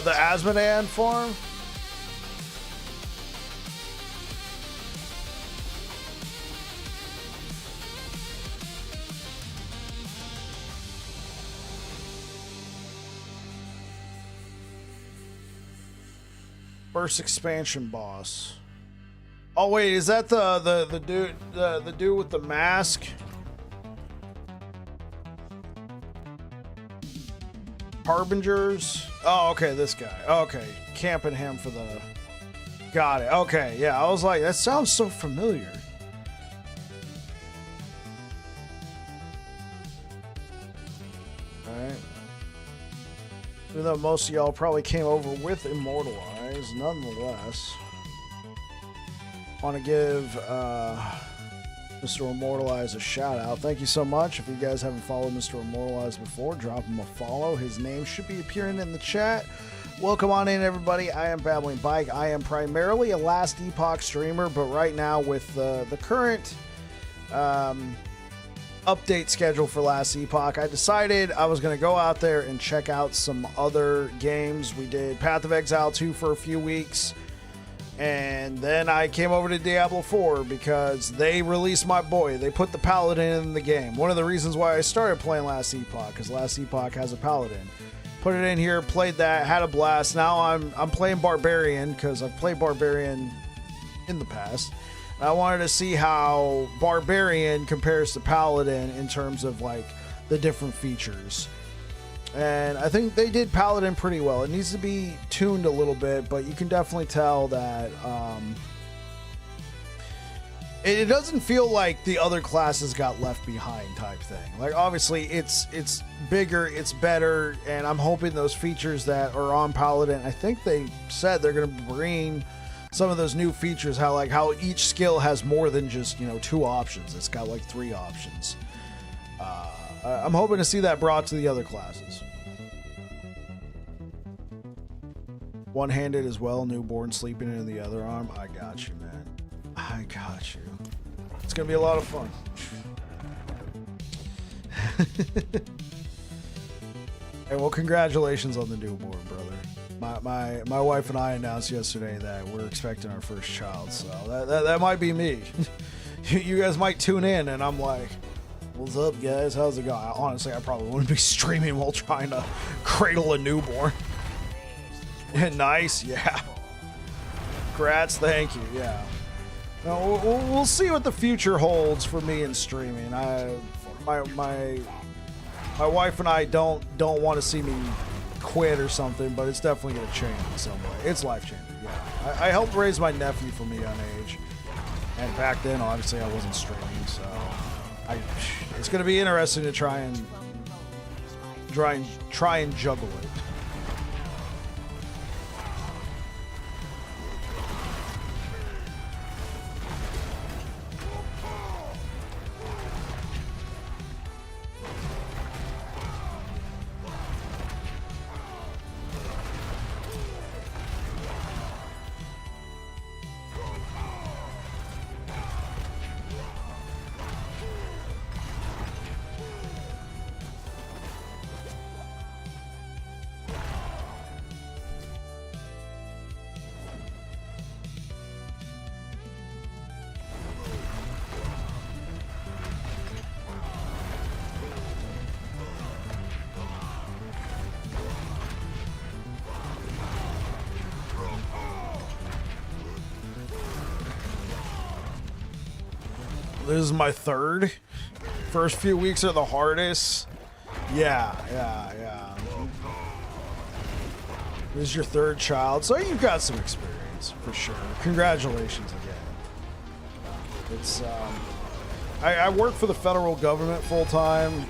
The Asmodan farm? First expansion boss. Oh wait, is that the dude with the mask? Harbingers? Oh, okay, this guy. Okay, camping him for the... Got it. Okay, yeah, I was like, that sounds so familiar. Alright. Even though most of y'all probably came over with Immortalize, nonetheless. Want to give Mr. Immortalize a shout out. Thank you so much. If you guys haven't followed Mr. Immortalize before, drop him a follow. His name should be appearing in the chat. Welcome on in, everybody. I am Babbling Bike. I am primarily a Last Epoch streamer, but right now with the current update schedule for Last Epoch, I decided I was going to go out there and check out some other games. We did Path of Exile 2 for a few weeks, and then I came over to Diablo 4 because they released my boy. They put the Paladin in the game. One of the reasons why I started playing Last Epoch, because Last Epoch has a Paladin. Put it in here, played that, had a blast. Now I'm playing Barbarian because I've played Barbarian in the past. I wanted to see how Barbarian compares to Paladin in terms of like the different features. And I think they did Paladin pretty well. It needs to be tuned a little bit, but you can definitely tell that it doesn't feel like the other classes got left behind type thing. Like obviously it's bigger, it's better, and I'm hoping those features that are on Paladin, I think they said they're going to bring some of those new features, how each skill has more than just, 2 options. It's got like 3 options. I'm hoping to see that brought to the other classes. One-handed as well, newborn sleeping in the other arm. I got you, man. I got you. It's gonna be a lot of fun. Hey, well, congratulations on the newborn, brother. My wife and I announced yesterday that we're expecting our first child, so that might be me. You guys might tune in, and I'm like, "What's up, guys? How's it going?" Honestly, I probably wouldn't be streaming while trying to cradle a newborn. Nice, yeah. Congrats, thank you, yeah. No, we'll see what the future holds for me in streaming. My wife and I don't want to see me quit or something, but it's definitely going to change in some way. It's life-changing, yeah. I helped raise my nephew from a young age, and back then, obviously, I wasn't streaming, so it's going to be interesting to try and juggle it. This is my third. First few weeks are the hardest. Yeah. This is your third child, so you've got some experience for sure. Congratulations again. It's I work for the federal government full time,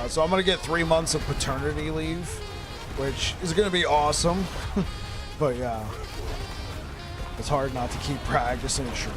so I'm gonna get 3 months of paternity leave, which is gonna be awesome. But yeah, it's hard not to keep practicing sure.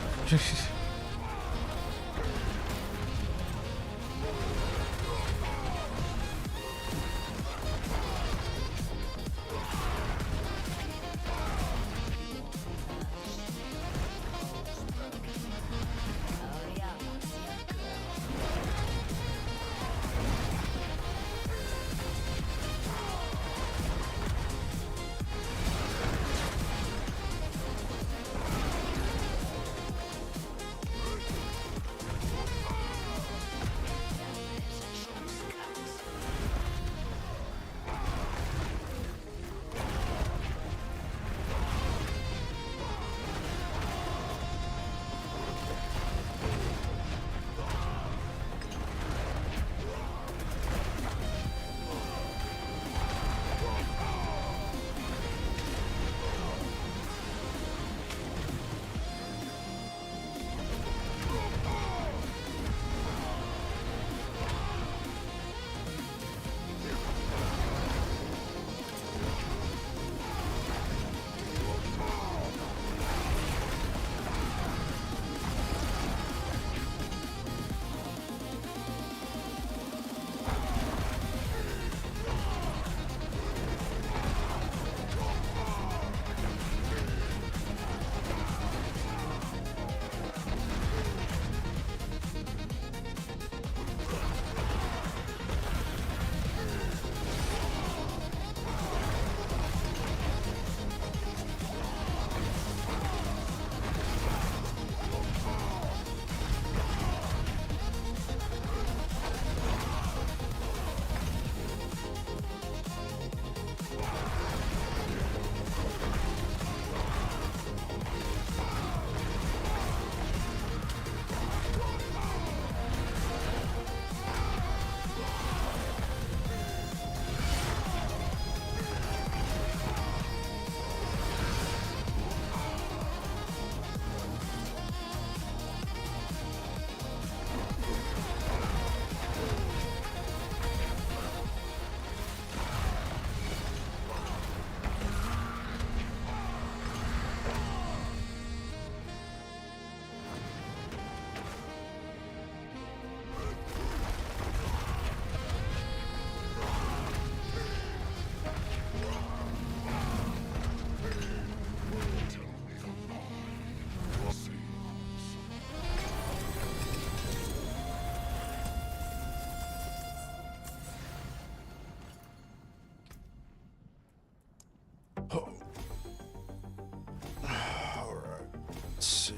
Let's see.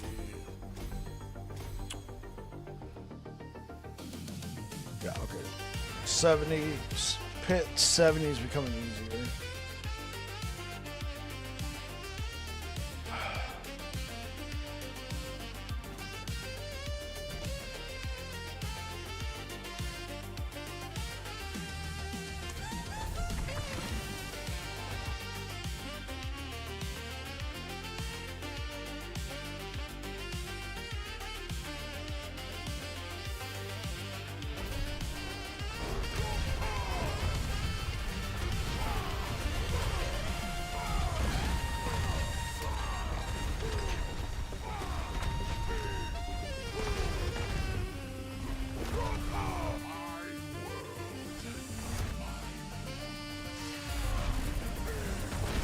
Yeah, okay. 70s. Pit 70s becoming easier.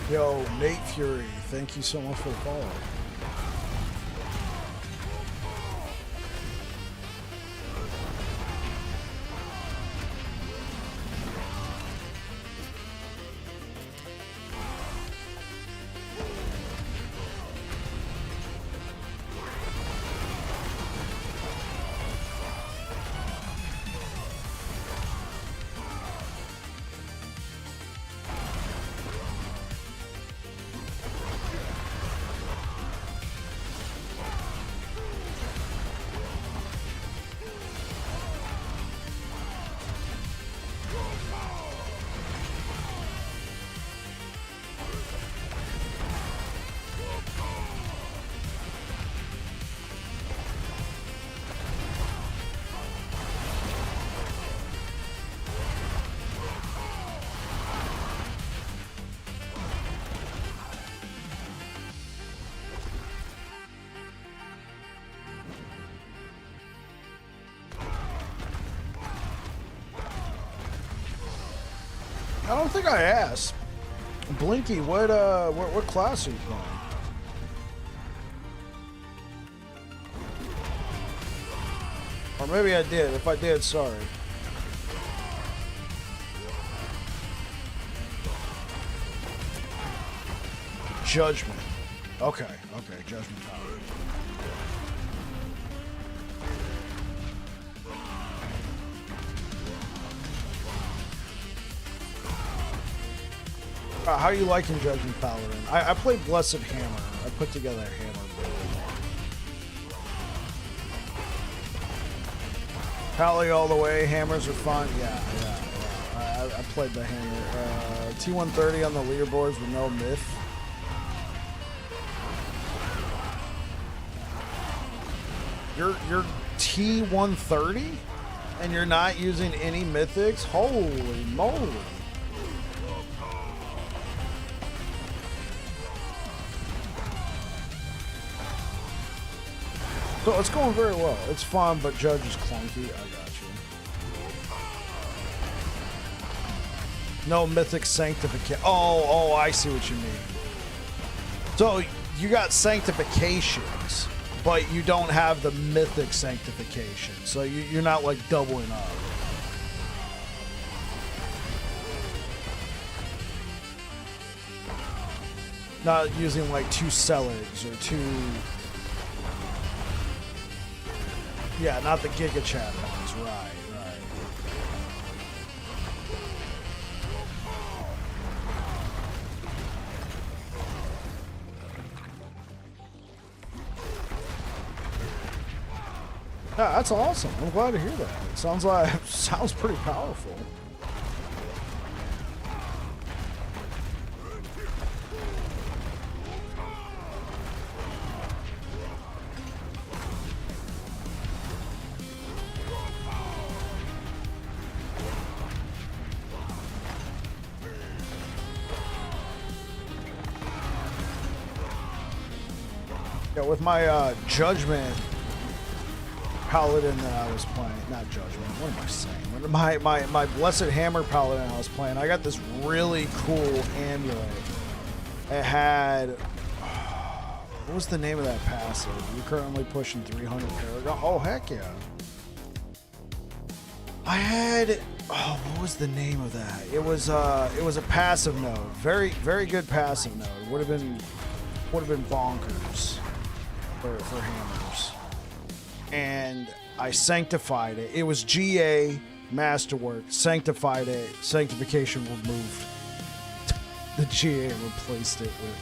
Yo, Nate Fury, thank you so much for the follow. I don't think I asked. Blinky, what class are you playing? Or maybe I did. If I did, sorry. Judgment. Okay, okay, Judgment Tower. How are you liking Judgment Paladin? I played Blessed Hammer. I put together a hammer build. Pally all the way. Hammers are fun. Yeah. I played the hammer. T130 on the leaderboards with no myth. You're T130 and you're not using any mythics? Holy moly. So it's going very well. It's fun, but Judge is clunky. I got you. No mythic sanctification. Oh, I see what you mean. So you got sanctifications, but you don't have the mythic sanctification. So you're not like doubling up. Not using like 2 Seligs or 2... Yeah, not the Giga Chat ones, right. Yeah, that's awesome. I'm glad to hear that. It sounds pretty powerful. With my Judgment Paladin that I was playing, not Judgment, what am I saying? My Blessed Hammer Paladin I was playing, I got this really cool amulet. It had, what was the name of that passive? You're currently pushing 300 Paragon. Oh, heck yeah. I had, what was the name of that? It was a passive node. Very, very good passive node. Would have been bonkers. for hammers. And I sanctified it. It was GA Masterwork, sanctified it, sanctification removed. The GA replaced it with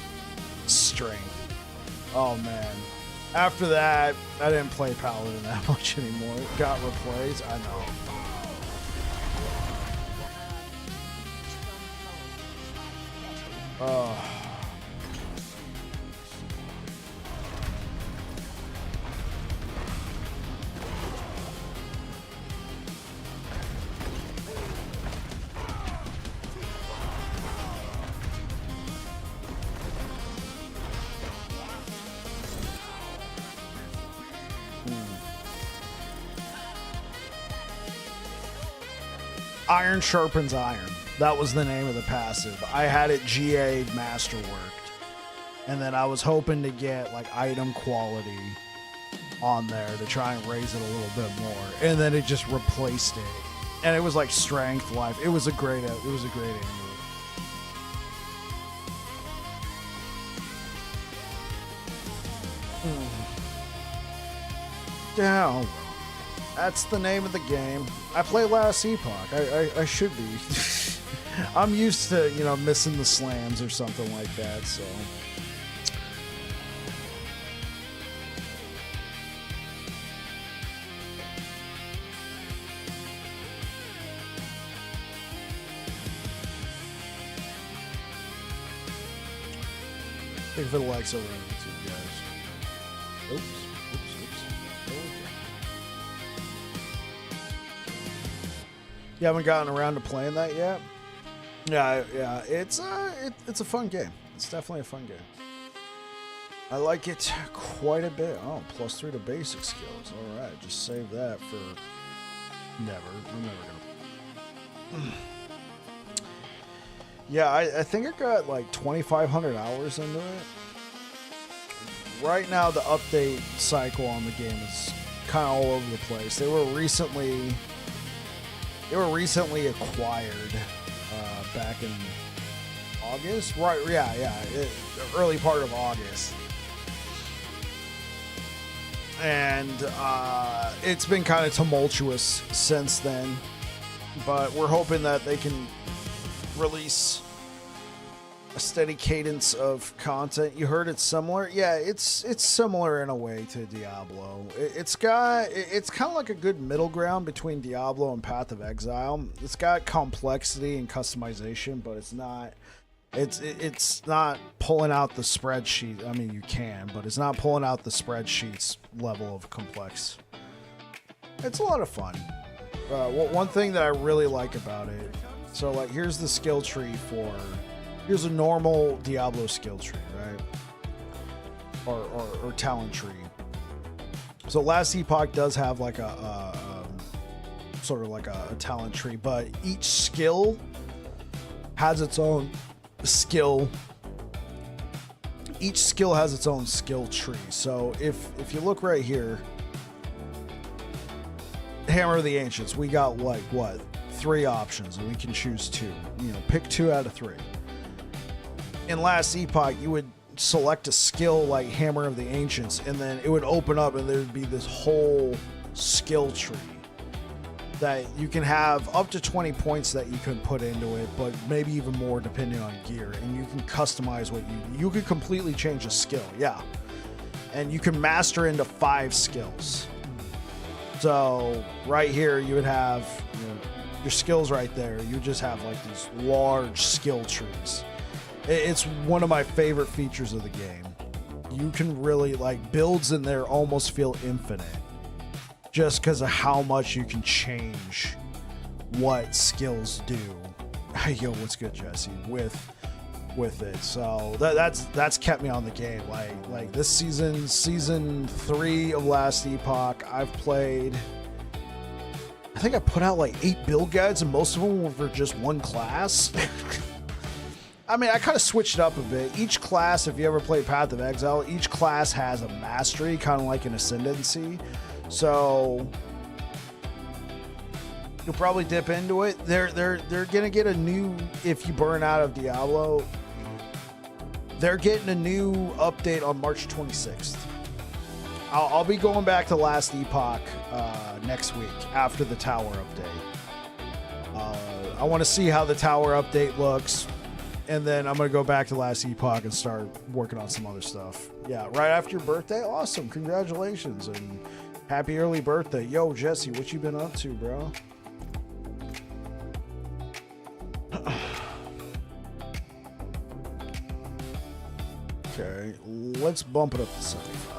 strength. Oh man. After that, I didn't play Paladin that much anymore. It got replaced. I know. Iron sharpens iron. That was the name of the passive. I had it GA masterworked. And then I was hoping to get like item quality on there to try and raise it a little bit more. And then it just replaced it. And it was like strength, life. It was a great amulet. Yeah, that's the name of the game. I play Last Epoch. I should be. I'm used to, missing the slams or something like that, so. Think of it like so YouTube, guys. Oops. You haven't gotten around to playing that yet? Yeah. It's a fun game. It's definitely a fun game. I like it quite a bit. Oh, +3 to basic skills. All right, just save that for never. I'm never gonna. Yeah, I think I got like 2,500 hours into it. Right now, the update cycle on the game is kind of all over the place. They were recently acquired back in August, right? Yeah, early part of August, and it's been kind of tumultuous since then. But we're hoping that they can release a steady cadence of content. You heard it's similar. Yeah, it's similar in a way to Diablo. It's kind of like a good middle ground between Diablo and Path of Exile. It's got complexity and customization, but it's not pulling out the spreadsheet. I mean, you can, but it's not pulling out the spreadsheets level of complex. It's a lot of fun. One thing that I really like about it, so like here's the skill tree here's a normal Diablo skill tree, right? Or talent tree. So Last Epoch does have like a sort of like a talent tree, but each skill has its own skill. Each skill has its own skill tree. So if you look right here, Hammer of the Ancients, we got like what? 3 options, and we can choose 2. Pick 2 out of 3. In Last Epoch, you would select a skill like Hammer of the Ancients, and then it would open up and there would be this whole skill tree that you can have up to 20 points that you can put into it, but maybe even more depending on gear, and you can customize what you could completely change a skill, yeah. And you can master into 5 skills. So right here you would have your skills right there. You just have like these large skill trees. It's one of my favorite features of the game. You can really, like, builds in there almost feel infinite just because of how much you can change what skills do. Yo, what's good, Jesse? With it. So that's kept me on the game. Like this season 3 of Last Epoch, I've played, I think I put out like 8 build guides, and most of them were for just one class. I mean, I kind of switched it up a bit. Each class, if you ever played Path of Exile, each class has a mastery, kind of like an ascendancy. So you'll probably dip into it. They're gonna get a new, if you burn out of Diablo, they're getting a new update on March 26th. I'll be going back to Last Epoch next week after the tower update. I want to see how the tower update looks, and then I'm going to go back to Last Epoch and start working on some other stuff. Yeah, right after your birthday? Awesome. Congratulations, and happy early birthday. Yo, Jesse, what you been up to, bro? Okay, let's bump it up to 75.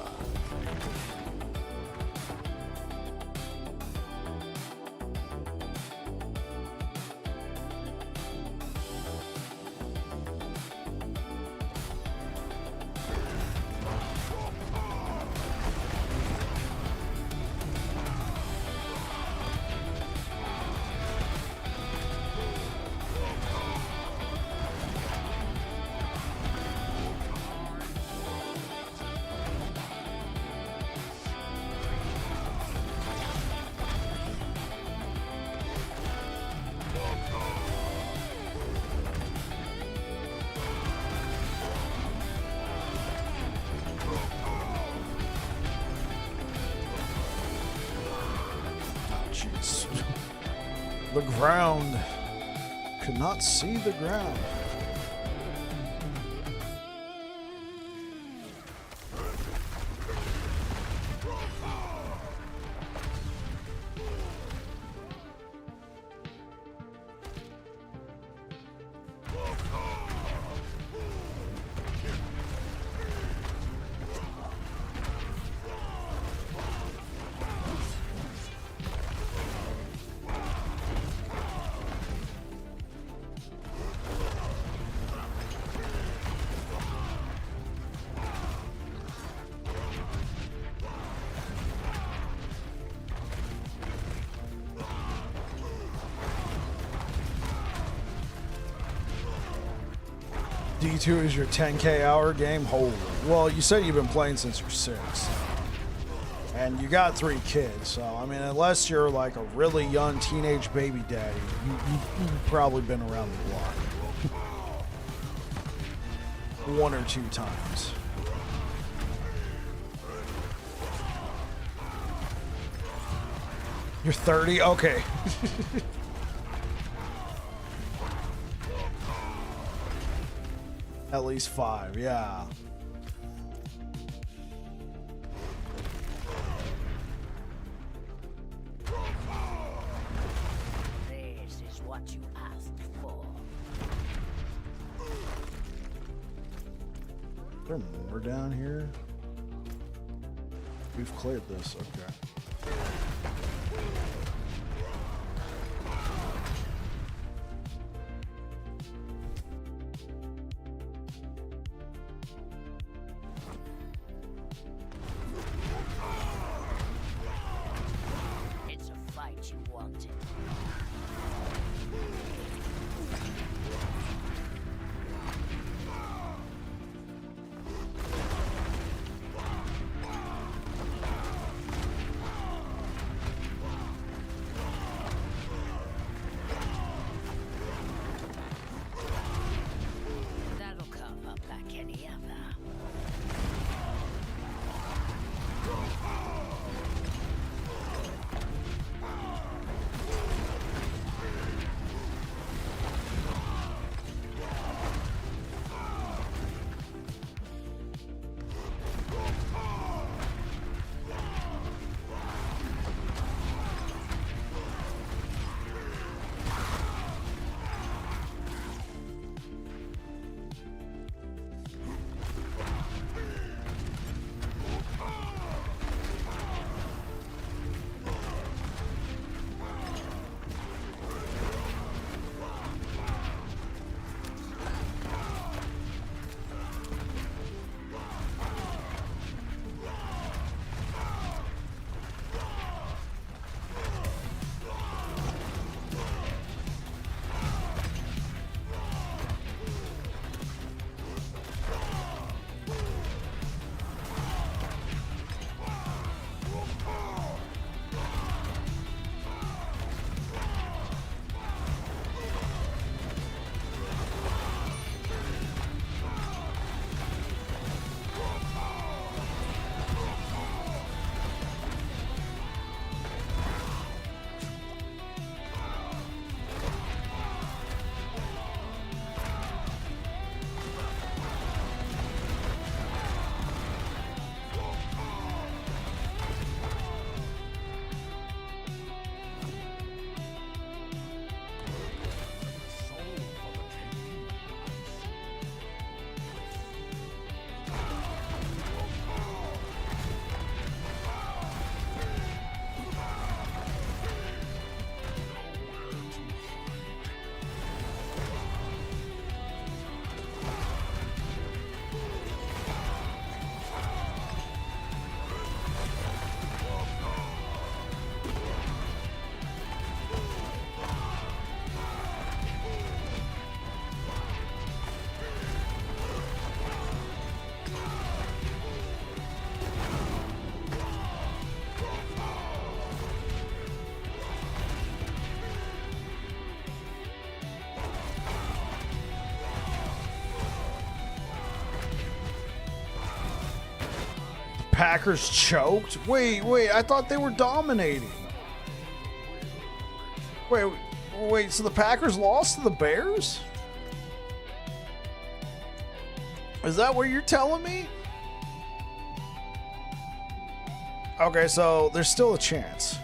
The ground. Could not see the ground. D2 is your 10K hour game? Holy. Well, you said you've been playing since you're 6. And you got 3 kids, so, I mean, unless you're like a really young teenage baby daddy, you've probably been around the block. 1 or 2 times. You're 30? Okay. At least 5, yeah. This is what you asked for. Is there more down here? We've cleared this, okay. It's a fight you wanted. Packers choked? Wait, I thought they were dominating. Wait, so the Packers lost to the Bears? Is that what you're telling me? Okay, so there's still a chance.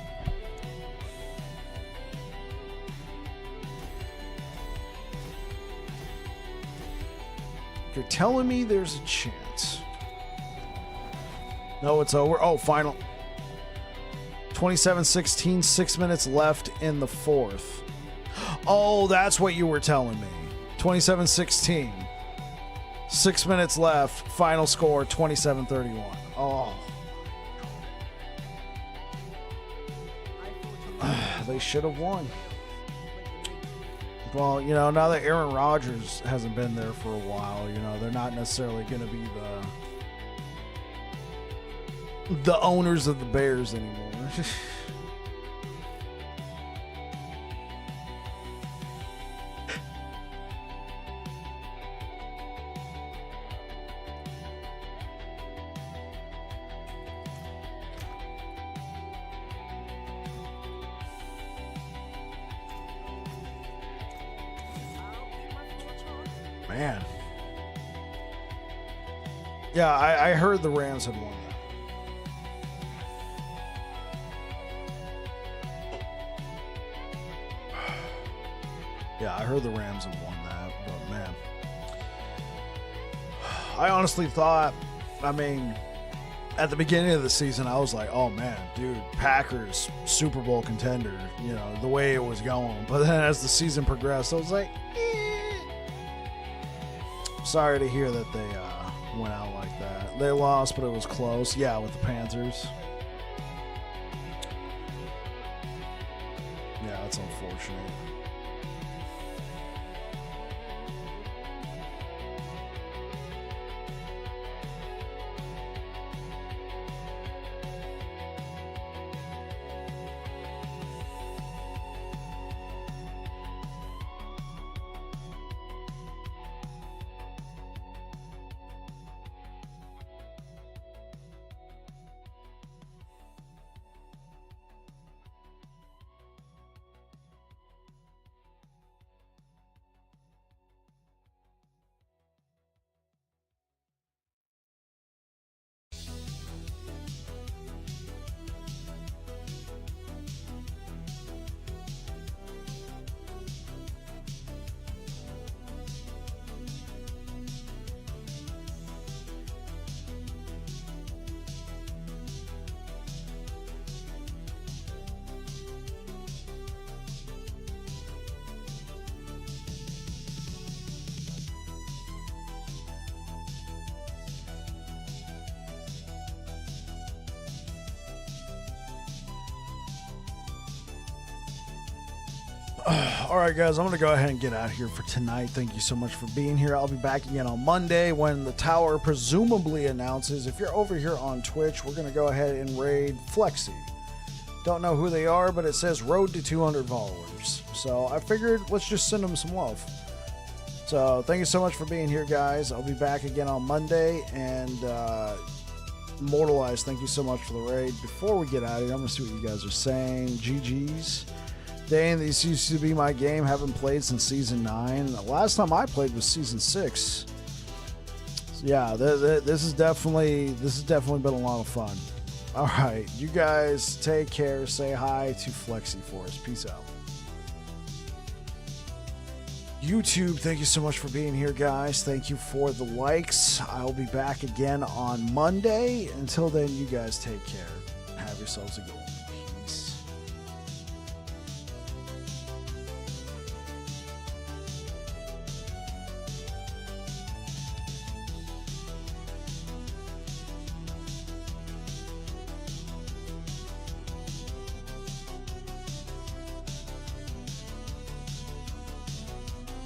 You're telling me there's a chance. No, it's over. Oh, final. 27-16, 6 minutes left in the fourth. Oh, that's what you were telling me. 27-16. 6 minutes left. Final score 27-31. Oh. They should have won. Well, you know, now that Aaron Rodgers hasn't been there for a while, you know, they're not necessarily going to be the owners of the Bears anymore. Man. Yeah, I heard the Rams had won that. Yeah, I heard the Rams had won that, but man. I honestly thought, I mean, at the beginning of the season, I was like, oh man, dude, Packers, Super Bowl contender, you know, the way it was going. But then as the season progressed, I was like, sorry to hear that they went out like that. They lost, but it was close. Yeah, with the Panthers. Yeah, that's unfortunate. All right, guys, I'm going to go ahead and get out of here for tonight. Thank you so much for being here. I'll be back again on Monday when the tower presumably announces. If you're over here on Twitch, we're going to go ahead and raid Flexi. Don't know who they are, but it says Road to 200 followers. So I figured let's just send them some love. So thank you so much for being here, guys. I'll be back again on Monday. And Immortalized, thank you so much for the raid. Before we get out of here, I'm going to see what you guys are saying. GG's. Dane, this used to be my game. Haven't played since season 9. The last time I played was season 6. So yeah, this has definitely been a lot of fun. All right, you guys take care. Say hi to Flexi for us. Peace out. YouTube, thank you so much for being here, guys. Thank you for the likes. I'll be back again on Monday. Until then, you guys take care. Have yourselves a good one.